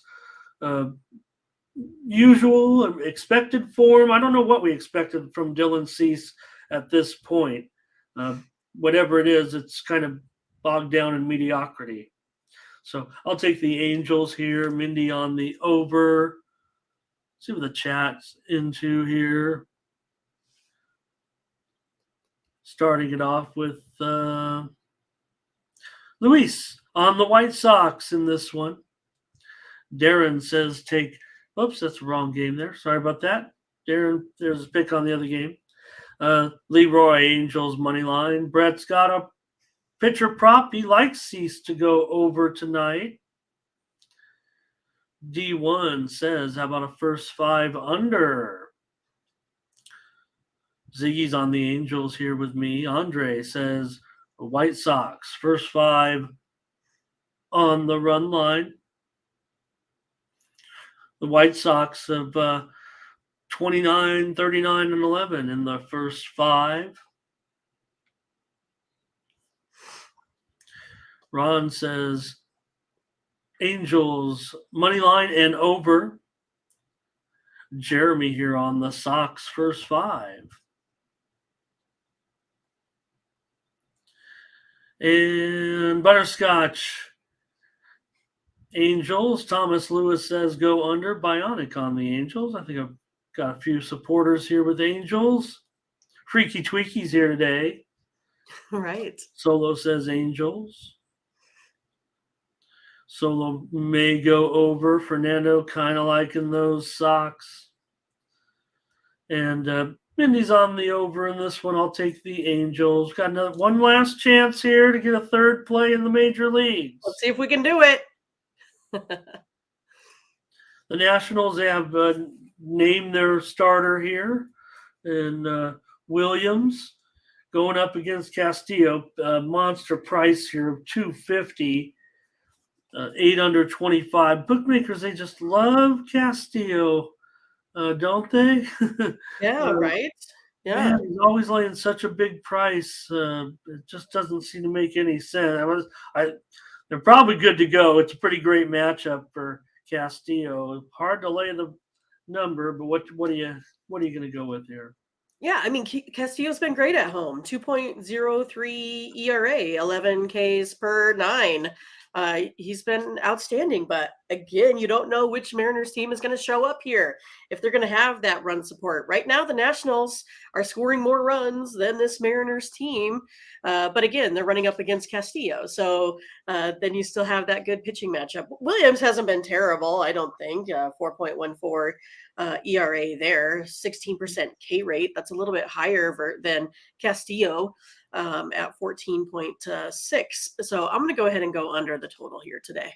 B: usual expected form. I don't know what we expected from Dylan Cease at this point. Whatever it is, it's kind of bogged down in mediocrity. So I'll take the Angels here. Mindy on the over. See what the chat's into here. Starting it off with Luis on the White Sox in this one. Darren says take. Oops, that's the wrong game there. Sorry about that. Darren, there's a pick on the other game. Leroy, Angels money line. Brett's got a pitcher prop. He likes Cease to go over tonight. D1 says, how about a first 5 under? Ziggy's on the Angels here with me. Andre says, White Sox, first 5 on the run line. The White Sox have 29, 39, and 11 in the first 5. Ron says Angels money line and over. Jeremy here on the Sox first 5. And Butterscotch Angels. Thomas Lewis says go under. Bionic on the Angels. I think I've got a few supporters here with Angels. Freaky Tweaky's here today.
A: Right.
B: Solo says Angels. Solo may go over. Fernando kind of liking those Sox. And Mindy's on the over in this one. I'll take the Angels. Got one last chance here to get a third play in the major leagues.
A: Let's see if we can do it.
B: The Nationals, they have named their starter here. And Williams going up against Castillo. Monster price here of $250. 8 under 25. Bookmakers, they just love Castillo, don't they?
A: Yeah, right. Yeah.
B: Man, he's always laying such a big price. It just doesn't seem to make any sense. They're probably good to go. It's a pretty great matchup for Castillo. Hard to lay the number, but what are you going to go with here?
A: Yeah, I mean, Castillo's been great at home. 2.03 ERA, 11 Ks per 9. He's been outstanding, but again, you don't know which Mariners team is going to show up here, if they're going to have that run support. Right now, the Nationals are scoring more runs than this Mariners team, but again, they're running up against Castillo, so then you still have that good pitching matchup. Williams hasn't been terrible, I don't think. 4.14 ERA there, 16% K rate. That's a little bit higher than Castillo at 14.6. So I'm going to go ahead and go under the total here today.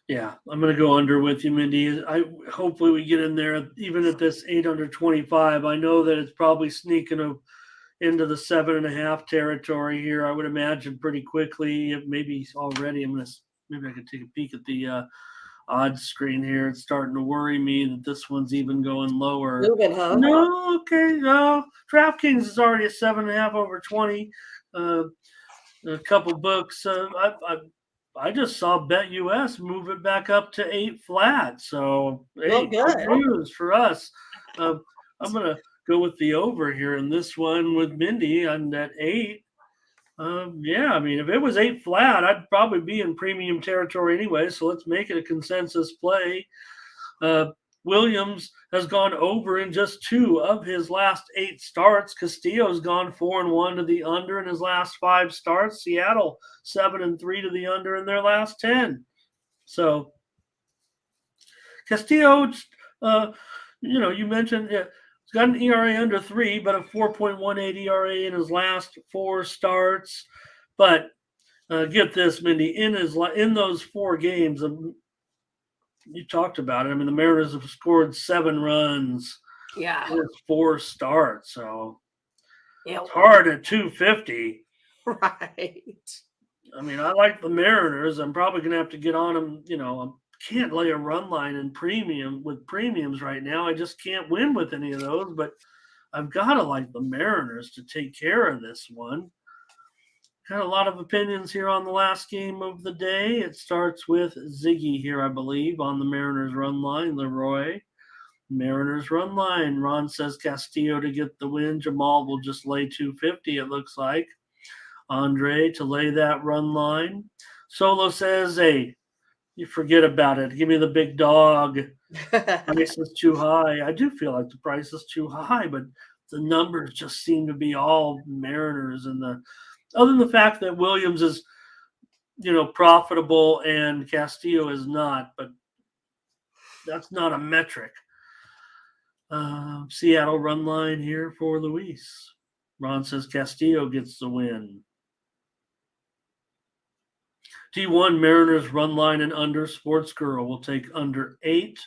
B: Yeah, I'm going to go under with you, Mindy. Hopefully we get in there even at this 8 under 25. I know that it's probably sneaking into the 7.5 territory here. I would imagine pretty quickly, maybe already. Maybe I could take a peek at the odds screen here. It's starting to worry me that this one's even going lower.
A: Moving, huh?
B: No, okay. No, DraftKings is already at 7.5 over 20. A couple books. I just saw BetUS move it back up to 8 flat. So hey, good news for us. I'm gonna go with the over here in this one with Mindy on that 8. Yeah, I mean, if it was 8 flat, I'd probably be in premium territory anyway. So let's make it a consensus play. Williams has gone over in just 2 of his last 8 starts. Castillo's gone 4-1 to the under in his last 5 starts. Seattle 7-3 to the under in their last 10. So Castillo, you mentioned he's got an ERA under 3, but a 4.18 ERA in his last 4 starts. But get this, Mindy, in those 4 games. You talked about it. I mean, the Mariners have scored 7 runs.
A: Yeah.
B: 4 starts. So it's hard at 250.
A: Right.
B: I mean, I like the Mariners. I'm probably going to have to get on them. I can't lay a run line in premiums right now. I just can't win with any of those. But I've got to like the Mariners to take care of this one. Got a lot of opinions here on the last game of the day. It starts with Ziggy here, I believe, on the Mariners run line. Leroy, Mariners run line. Ron says Castillo to get the win. Jamal will just lay 250, it looks like. Andre to lay that run line. Solo says, hey, you forget about it. Give me the big dog. Price is too high. I do feel like the price is too high, but the numbers just seem to be all Mariners other than the fact that Williams is, profitable and Castillo is not, but that's not a metric. Seattle run line here for Luis. Ron says Castillo gets the win. T1 Mariners run line and under. Sports Girl will take under 8.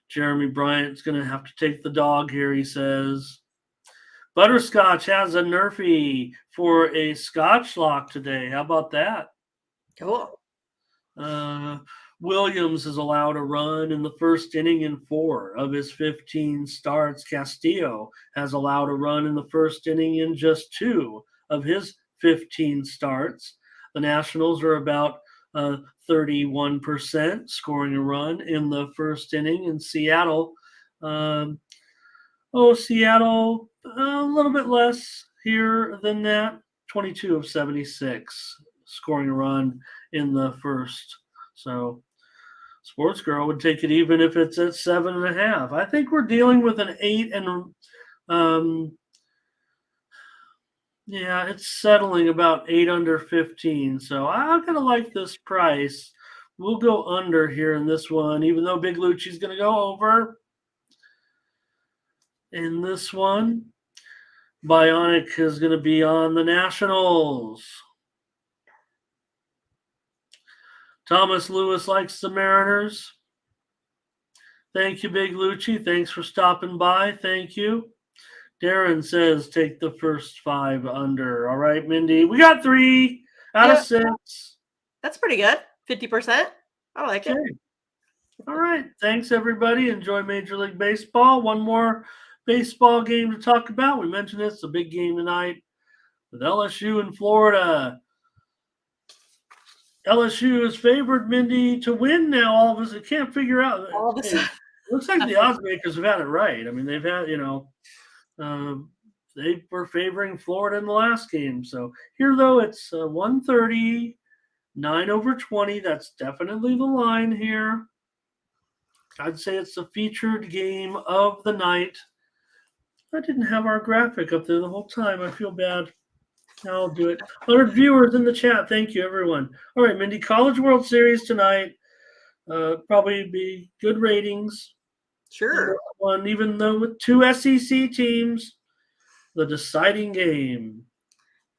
B: Jeremy Bryant's going to have to take the dog here, he says. Butterscotch has a Nerfy for a Scotch lock today. How about that?
A: Cool.
B: Williams is allowed a run in the first inning in 4 of his 15 starts. Castillo has allowed a run in the first inning in just 2 of his 15 starts. The Nationals are about 31% scoring a run in the first inning. In Seattle, Seattle a little bit less here than that. 22 of 76 scoring a run in the first. So Sports Girl would take it even if it's at 7.5. I think we're dealing with an 8, and it's settling about 8 under 15. So I'm gonna like this price. We'll go under here in this one, even though Big Lucci's gonna go over. In this one, Bionic is gonna be on the Nationals. Thomas Lewis likes the Mariners. Thank you, Big Lucci. Thanks for stopping by. Thank you. Darren says take the first 5 under. All right, Mindy. We got 3 out of 6.
A: That's pretty good. 50%. I like it.
B: All right. Thanks, everybody. Enjoy Major League Baseball. One more baseball game to talk about. We mentioned it's a big game tonight with LSU in Florida. LSU is favored, Mindy, to win now. All of us, I can't figure out.
A: All of a sudden.
B: Looks like the odds makers have had it right. I mean, they've had, they were favoring Florida in the last game. So here, though, it's 130, 9 over 20. That's definitely the line here. I'd say it's the featured game of the night. I didn't have our graphic up there the whole time. I feel bad. I'll do it. 100 viewers in the chat. Thank you, everyone. All right, Mindy, College World Series tonight. Probably be good ratings.
A: Sure.
B: One, even though with 2 SEC teams, the deciding game.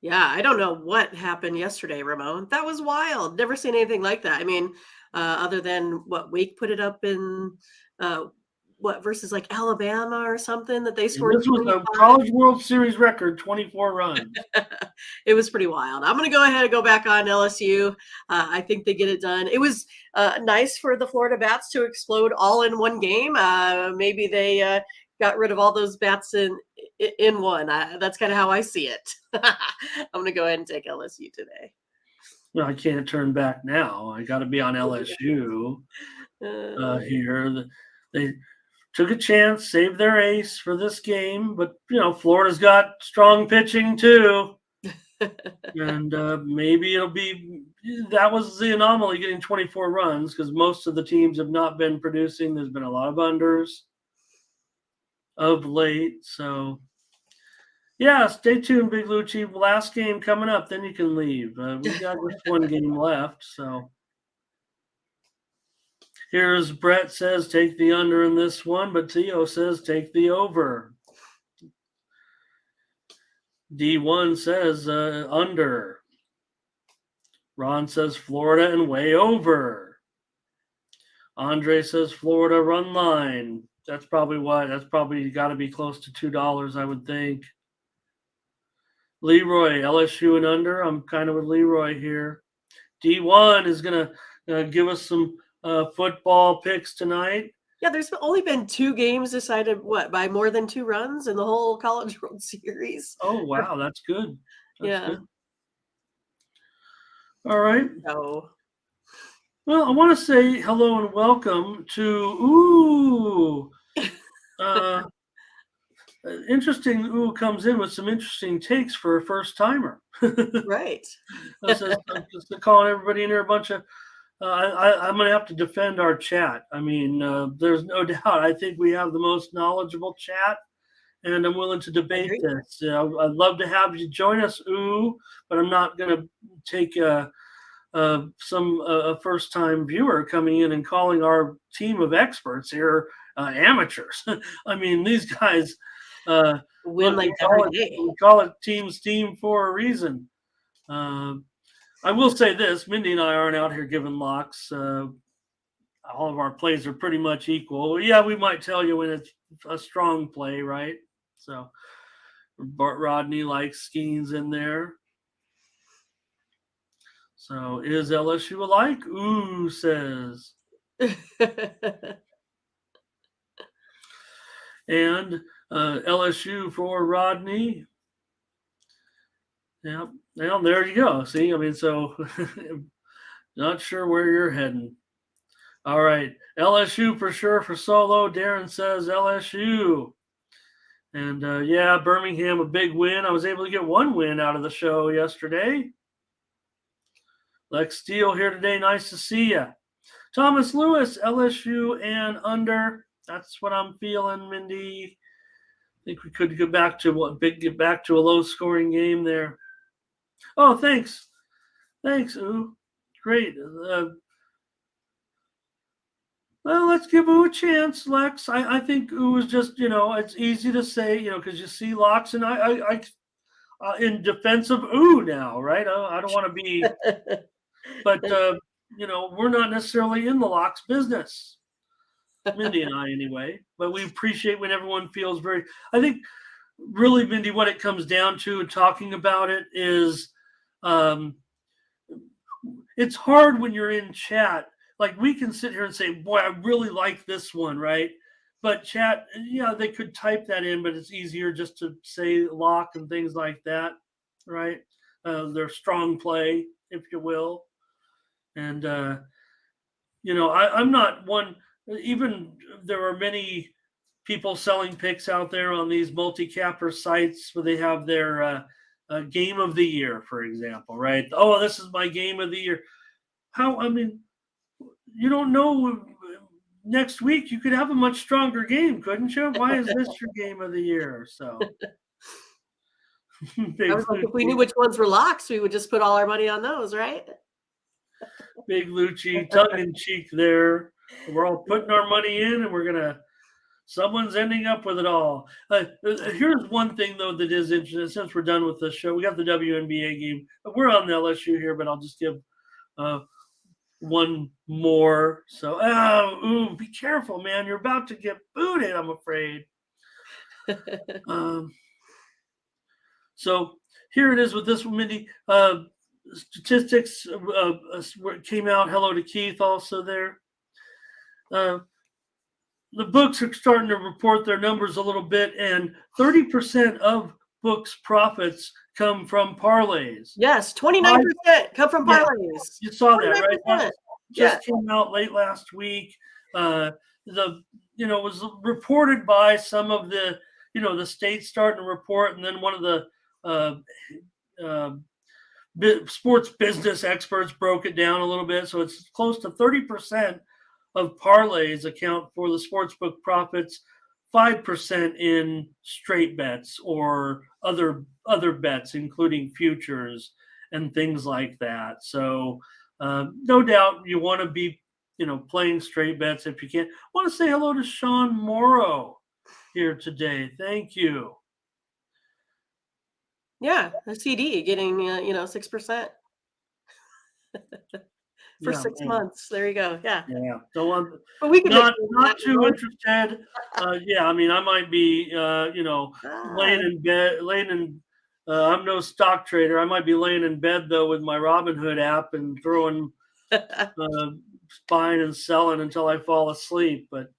A: Yeah, I don't know what happened yesterday, Ramon. That was wild. Never seen anything like that. I mean, other than what Wake put it up in, versus like Alabama or something that they scored.
B: This was a College World Series record, 24 runs.
A: It was pretty wild. I'm going to go ahead and go back on LSU. I think they get it done. It was nice for the Florida Bats to explode all in one game. Maybe they got rid of all those bats in one. That's kind of how I see it. I'm going to go ahead and take LSU today.
B: Well, I can't turn back now. I got to be on LSU here. They took a chance, saved their ace for this game, but Florida's got strong pitching too, and maybe it'll be that was the anomaly getting 24 runs because most of the teams have not been producing. There's been a lot of unders of late, so yeah, stay tuned, Big Lucci. Last game coming up, then you can leave. We got just one game left, so. Here's Brett says take the under in this one, but Tio says take the over. D1 says under. Ron says Florida and way over. Andre says Florida run line. That's probably got to be close to $2, I would think. Leroy, LSU and under. I'm kind of with Leroy here. D1 is going to give us some football picks tonight.
A: Yeah, there's only been 2 games decided by more than 2 runs in the whole College World Series.
B: Oh wow, that's good.
A: That's
B: good. All right.
A: So,
B: well, I want to say hello and welcome to interesting. Comes in with some interesting takes for a first timer.
A: Right.
B: Just calling everybody in here a bunch of. I'm going to have to defend our chat. I mean, there's no doubt. I think we have the most knowledgeable chat, and I'm willing to debate this. I'd love to have you join us, but I'm not going to take a first-time viewer coming in and calling our team of experts here amateurs. I mean, these guys
A: win like every day.
B: We call it Team Steam for a reason. I will say this, Mindy and I aren't out here giving locks. All of our plays are pretty much equal. Yeah, we might tell you when it's a strong play, right? So Bart Rodney likes Skeens in there. So is LSU alike? Ooh, says. And LSU for Rodney. Yeah, well, there you go. See, I mean, so not sure where you're heading. All right, LSU for sure for Solo. Darren says LSU. And yeah, Birmingham, a big win. I was able to get one win out of the show yesterday. Lex Steele here today. Nice to see you. Thomas Lewis, LSU and under. That's what I'm feeling, Mindy. I think we could get back to a low scoring game there. Oh, thanks. Ooh, great. Well, let's give Ooh a chance, Lex. I think Ooh is just, it's easy to say, because you see locks, and I in defense of Ooh now, right? I don't want to be, but we're not necessarily in the locks business, Mindy and I anyway. But we appreciate when everyone feels very. I think really, Mindy, what it comes down to and talking about it is, it's hard when you're in chat. Like we can sit here and say, boy, I really like this one, right? But chat, yeah, they could type that in, but it's easier just to say lock and things like that, right? Their strong play, if you will. And, I'm not one, even there are many people selling picks out there on these multi-capper sites where they have their game of the year, for example, right? Oh, this is my game of the year. You don't know. Next week you could have a much stronger game, couldn't you? Why is this your game of the year? So
A: I was like, if we knew which ones were locks, we would just put all our money on those, right?
B: Big Lucci, tongue in cheek there. We're all putting our money in, and someone's ending up with it all. Here's one thing though that is interesting. Since we're done with the show, we got the WNBA game. We're on the LSU here, but I'll just give one more. So, be careful, man. You're about to get booted, I'm afraid. So here it is with this one, Mindy. Statistics came out. Hello to Keith also there. The books are starting to report their numbers a little bit, and 30% of books profits come from parlays.
A: Yes, 29% come from parlays.
B: You saw that, right? That just
A: Yeah.
B: came out late last week. Was reported by some of the states starting to report, and then one of the sports business experts broke it down a little bit. So it's close to 30% of parlays account for the sportsbook profits, 5% in straight bets or other bets, including futures and things like that. So no doubt you want to be, playing straight bets if you can. I want to say hello to Sean Morrow here today. Thank you.
A: Yeah, a CD getting 6% for 6 months. There you go. Yeah.
B: Yeah. Don't want.
A: But we can
B: not too interested. Yeah. I mean, I might be, laying in bed. I'm no stock trader. I might be laying in bed though with my Robinhood app and throwing, buying and selling until I fall asleep. But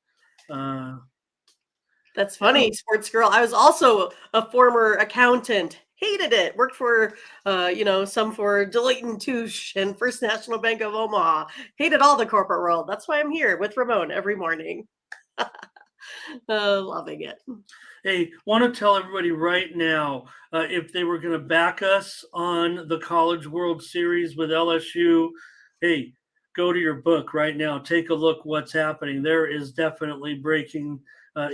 A: that's funny, sports girl. I was also a former accountant. Hated it. Worked for, some for Deloitte & Touche and First National Bank of Omaha. Hated all the corporate world. That's why I'm here with Ramon every morning. Loving it.
B: Hey, want to tell everybody right now, if they were going to back us on the College World Series with LSU, hey, go to your book right now. Take a look what's happening. There is definitely breaking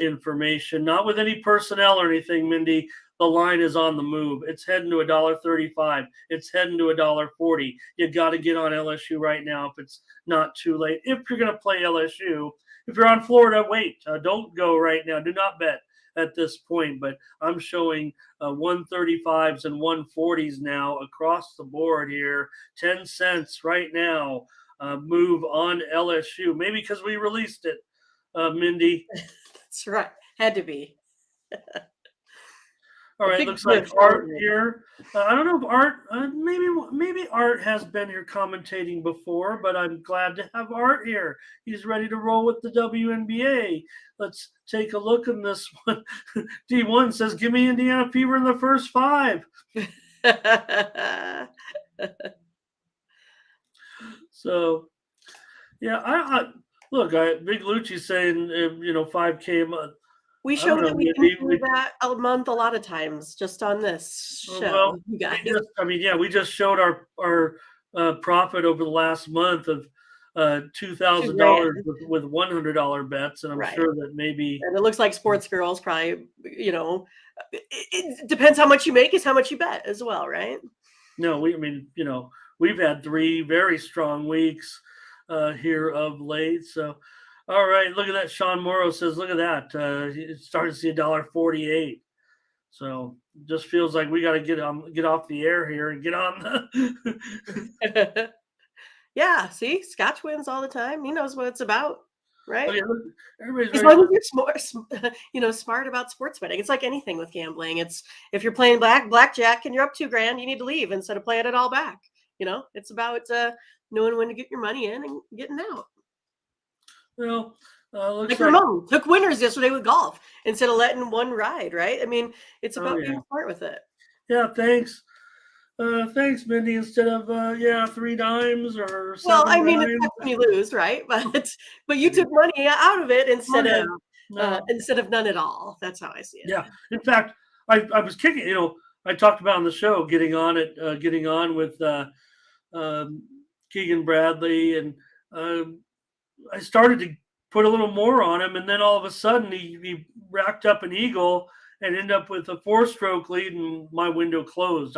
B: information, not with any personnel or anything, Mindy. The line is on the move. It's heading to $1.35. It's heading to $1.40. You got to get on LSU right now if it's not too late. If you're going to play LSU, if you're on Florida, wait. Don't go right now. Do not bet at this point. But I'm showing 135s and 140s now across the board here. 10 cents right now. Move on LSU. Maybe because we released it, Mindy.
A: That's right. Had to be.
B: All right,
A: Big
B: looks like
A: push.
B: Art here. I don't know if Art, maybe Art has been here commentating before, but I'm glad to have Art here. He's ready to roll with the WNBA. Let's take a look in this one. D1 says, "Give me Indiana Fever in the first 5." So, yeah, I look. Big Lucci's saying, 5K a month.
A: We
B: I don't
A: showed
B: know.
A: that we can do that a month a lot of times just on this show,
B: Well,
A: you guys.
B: we just showed our profit over the last month of $2,000
A: $2,000.
B: with $100 bets, and I'm
A: Right.
B: sure that maybe
A: And it looks like sports girls probably, it depends how much you make is how much you bet as well, right?
B: no, we've had 3 very strong weeks here of late. So, all right, look at that. Sean Morrow says, "Look at that. It's starting to see $1.48." So just feels like we got to get off the air here and get on the.
A: Yeah, see, Scotch wins all the time. He knows what it's about, right?
B: Okay, look, everybody's
A: As
B: ready.
A: long as you're smart about sports betting. It's like anything with gambling. It's if you're playing blackjack and you're up $2,000, you need to leave instead of playing it all back. It's about knowing when to get your money in and getting out.
B: Well, looks
A: Like
B: like
A: Ramon took winners yesterday with golf instead of letting one ride, right? I mean, it's about
B: yeah.
A: being smart with it.
B: Yeah, thanks. Thanks, Mindy. Instead of 3 dimes or
A: Well,
B: 7
A: I mean, it
B: dimes.
A: sucks when you lose, right? But you took money out of it
B: Oh yeah. No.
A: instead of none at all. That's how I see it.
B: Yeah. In fact, I was kicking. I talked about on the show getting on with Keegan Bradley, and I started to put a little more on him, and then all of a sudden he racked up an eagle and ended up with a 4-stroke lead, and my window closed.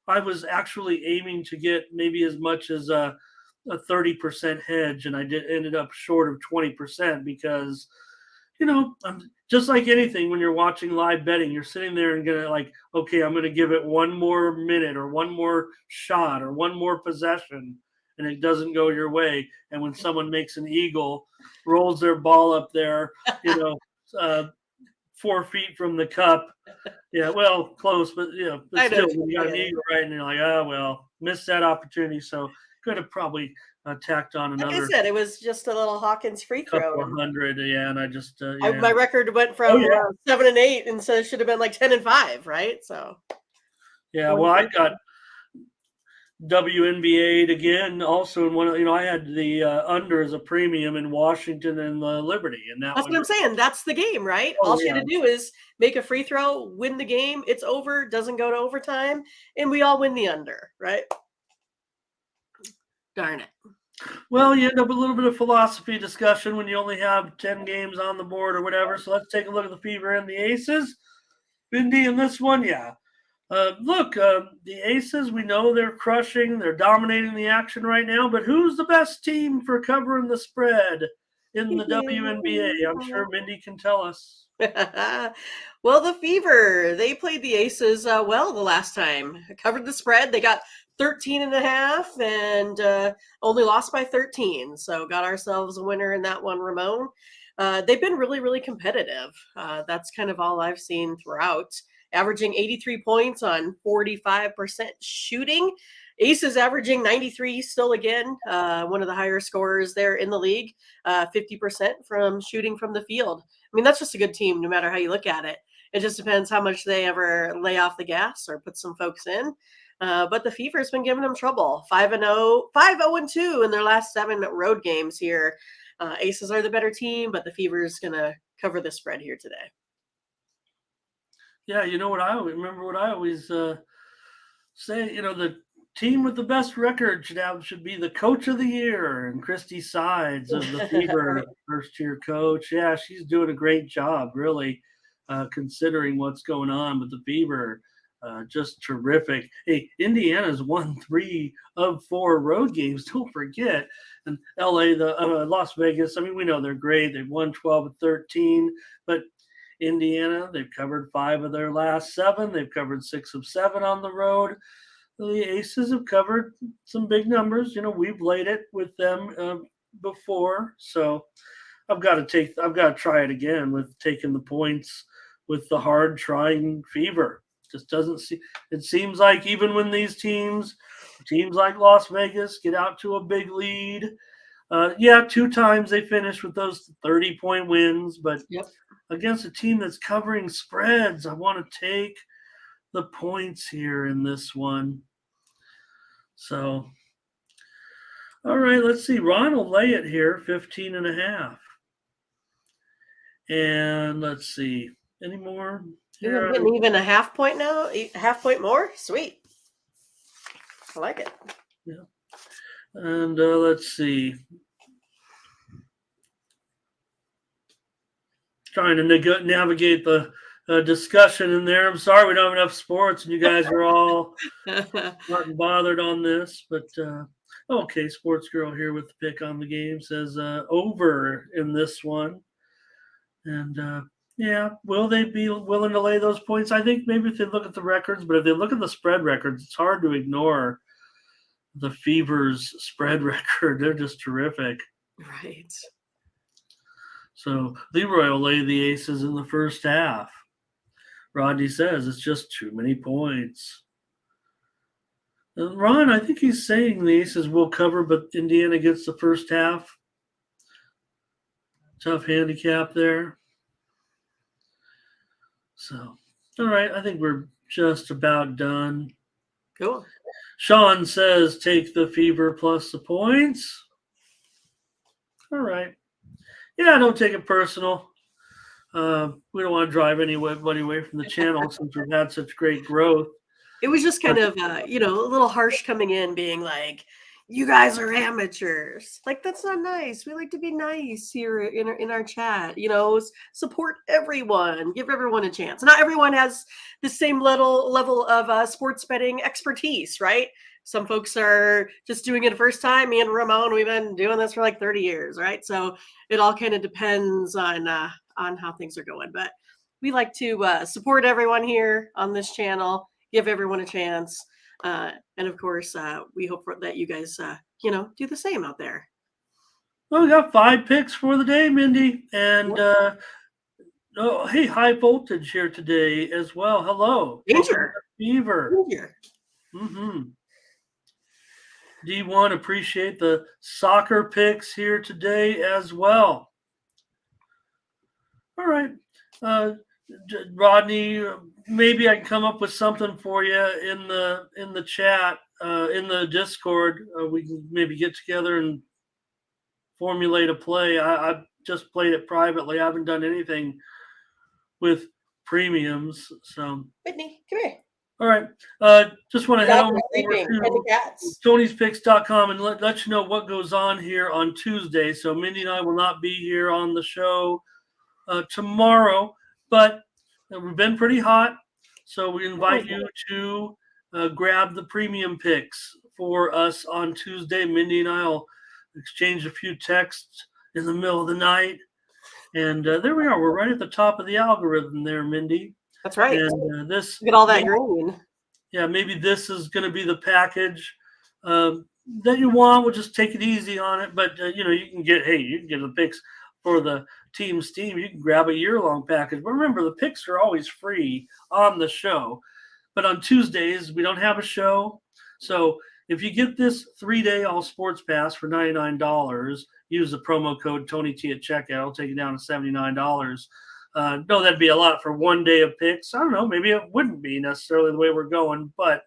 B: I was actually aiming to get maybe as much as a 30% hedge, and I ended up short of 20% because I'm just like anything when you're watching live betting, you're sitting there and gonna like, okay, I'm gonna give it one more minute or one more shot or one more possession, and it doesn't go your way. And when someone makes an eagle, rolls their ball up there, you know, 4 feet from the cup. Yeah, well, close, but but still, when you got an eagle right, and you're like, oh well, missed that opportunity. So could have probably tacked on
A: Like I
B: another
A: said, it was just a little Hawkins free throw.
B: couple of hundred, and I just
A: My record went from
B: yeah.
A: 7-8, and so it should have been like 10-5, right? So
B: yeah, well, I got WNBA'd again. Also, in one, I had the under as a premium in Washington and Liberty, and
A: that's what I'm saying. That's the game, right?
B: Oh,
A: All she
B: yeah.
A: had to do is make a free throw, win the game. It's over, doesn't go to overtime, and we all win the under, right? Darn it.
B: Well, you end up with a little bit of philosophy discussion when you only have 10 games on the board or whatever. So let's take a look at the Fever and the Aces. Bindi in this one, yeah. Look, the Aces, we know they're crushing. They're dominating the action right now. But who's the best team for covering the spread in the WNBA? I'm sure Mindy can tell us.
A: Well, the Fever, they played the Aces well the last time. Covered the spread. They got 13.5 and only lost by 13. So got ourselves a winner in that one, Ramon. They've been really, really competitive. That's kind of all I've seen throughout. Averaging 83 points on 45% shooting. Aces averaging 93 still again, one of the higher scorers there in the league, 50% from shooting from the field. I mean, that's just a good team no matter how you look at it. It just depends how much they ever lay off the gas or put some folks in. But the Fever's been giving them trouble. 5-0, 5-0-2 in their last 7 road games here. Aces are the better team, but the Fever's going to cover the spread here today.
B: Yeah, what I always say, the team with the best record should be the coach of the year, and Christy Sides of the Fever, first-year coach. Yeah, she's doing a great job, really, considering what's going on with the Fever. Just terrific. Hey, Indiana's won 3 of 4 road games. Don't forget. And LA, Las Vegas. I mean, we know they're great. They've won 12 of 13, but Indiana, they've covered 5 of their last 7. They've covered 6 of 7 on the road. The Aces have covered some big numbers. We've laid it with them before, so I've got to try it again with taking the points with the hard trying Fever. Just doesn't see. It seems like even when these teams like Las Vegas get out to a big lead, 2 times they finish with those 30-point wins, but
A: Yep.
B: against a team that's covering spreads, I want to take the points here in this one. So, all right, let's see. Ron will lay it here, 15.5. And let's see. Any more?
A: You're getting even a half point now? Half point more? Sweet. I like it.
B: Yeah. And let's see. Trying to navigate the discussion in there. I'm sorry we don't have enough sports, and you guys are all not bothered on this. But okay, Sports Girl here with the pick on the game says over in this one. And will they be willing to lay those points? I think maybe if they look at the records, but if they look at the spread records, it's hard to ignore the Fever's spread record. They're just terrific.
A: Right.
B: So Leroy will lay the aces in the first half. Rodney says it's just too many points. And Ron, I think he's saying the aces will cover, but Indiana gets the first half. Tough handicap there. So, all right, I think we're just about done.
A: Cool. Sean
B: says take the Fever plus the points. All right. Yeah, don't take it personal. We don't want to drive anybody away from the channel since we've had such great growth.
A: It was just kind of, a little harsh coming in, being like, you guys are amateurs. Like, that's not nice. We like to be nice here in our chat. Support everyone. Give everyone a chance. Not everyone has the same level of sports betting expertise, right? Some folks are just doing it the first time. Me and Ramon, we've been doing this for like 30 years, right? So it all kind of depends on how things are going. But we like to support everyone here on this channel, give everyone a chance. And of course, we hope that you guys, do the same out there.
B: Well, we got 5 picks for the day, Mindy. And, hey, High Voltage here today as well. Hello.
A: Danger.
B: Fever.
A: Danger.
B: Mm-hmm. D1, appreciate the soccer picks here today as well. All right. Rodney, maybe I can come up with something for you in the chat, in the Discord. We can maybe get together and formulate a play. I've just played it privately. I haven't done anything with premiums. So,
A: Whitney, come here.
B: All right. Just want to head over to Tony'sPicks.com and let you know what goes on here on Tuesday. So Mindy and I will not be here on the show tomorrow, but we've been pretty hot. So we invite you to grab the premium picks for us on Tuesday. Mindy and I will exchange a few texts in the middle of the night. And there we are. We're right at the top of the algorithm there, Mindy.
A: That's right.
B: And
A: look at all that green.
B: Yeah, maybe this is going to be the package that you want. We'll just take it easy on it. But you can get the picks for the Team Steam. You can grab a year-long package. But remember, the picks are always free on the show. But on Tuesdays, we don't have a show. So if you get this 3-day all sports pass for $99, use the promo code TonyT at checkout. It'll take it down to $79. No, that'd be a lot for 1 day of picks. I don't know. Maybe it wouldn't be necessarily the way we're going, but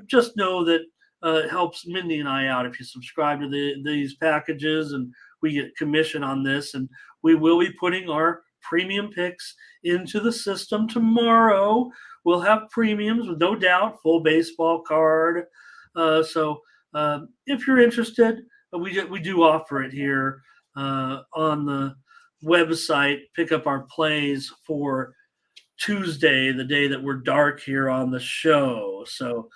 B: just know that it helps Mindy and I out if you subscribe to these packages, and we get commission on this. And we will be putting our premium picks into the system tomorrow. We'll have premiums with no doubt, full baseball card. So if you're interested, we do offer it here on the website. Pick up our plays for Tuesday, the day that we're dark here on the show. So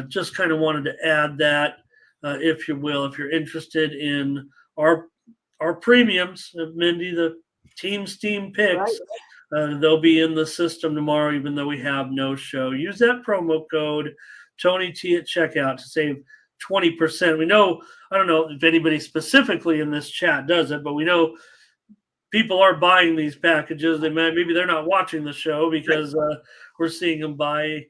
B: just kind of wanted to add that, if you will, if you're interested in our premiums, Mindy, the Team Steam picks, they'll be in the system tomorrow, even though we have no show. Use that promo code TonyT at checkout to save 20%. We know, I don't know if anybody specifically in this chat does it, but we know people are buying these packages. Maybe they're not watching the show because we're seeing them by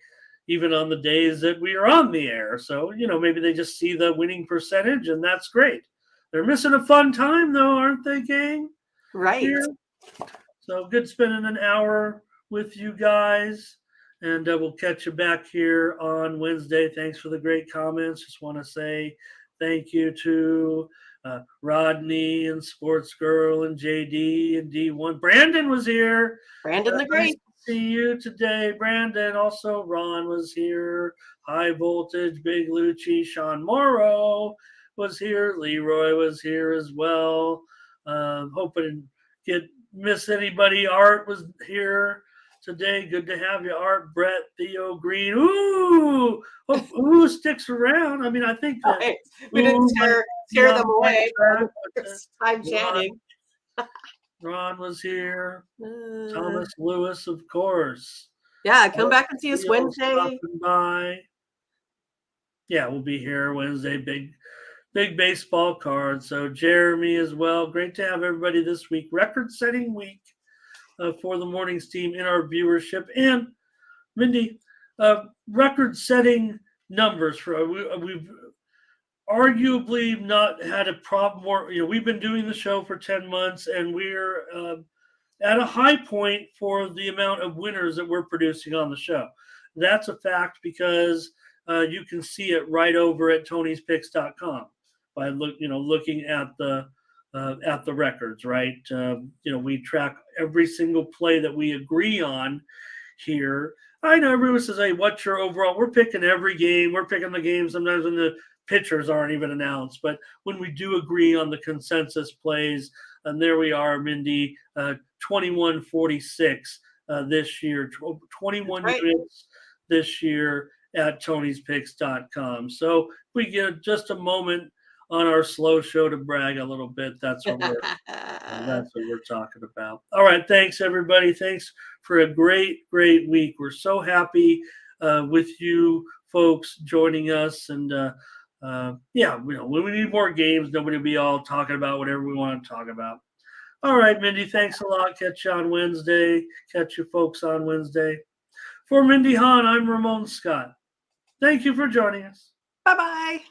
B: even on the days that we are on the air. So, maybe they just see the winning percentage, and that's great. They're missing a fun time, though, aren't they, gang?
A: Right.
B: Here. So good spending an hour with you guys. And we'll catch you back here on Wednesday. Thanks for the great comments. Just want to say thank you to Rodney and Sports Girl and JD and D1. Brandon was here.
A: Brandon the Great.
B: Nice to see you today, Brandon. Also, Ron was here. High Voltage, Big Lucci, Sean Morrow was here. Leroy was here as well. Hoping to miss anybody. Art was here today. Good to have you, Art. Brett, Theo, Green. Ooh, who sticks around? I mean, I think that
A: we didn't scare them away. I'm
B: Ron,
A: chatting.
B: Ron was here. Thomas Lewis, of course.
A: Yeah, come back and see us
B: Theo
A: Wednesday.
B: stopping by. Yeah, we'll be here Wednesday. Big baseball card. So Jeremy as well. Great to have everybody this week. Record-setting week for the Mornings team in our viewership. And Mindy, record-setting numbers for we've arguably not had a problem. We've been doing the show for 10 months, and we're at a high point for the amount of winners that we're producing on the show. That's a fact because you can see it right over at Tony'sPicks.com by looking at the records, right? We track every single play that we agree on here. I know everyone says, "Hey, what's your overall?" We're picking every game. We're picking the game sometimes when the pitchers aren't even announced. But when we do agree on the consensus plays, and there we are, Mindy, 21-46 this year, 21 units this year at Tony'sPicks.com. So if we get just a moment on our slow show to brag a little bit, that's what we're talking about. All right, thanks everybody. Thanks for a great week. We're so happy with you folks joining us, and when we need more games, nobody will be all talking about whatever we want to talk about. All right, Mindy, thanks a lot. Catch you on Wednesday. Catch you folks on Wednesday. For Mindy Hahn, I'm Ramon Scott. Thank you for joining us.
A: Bye-bye.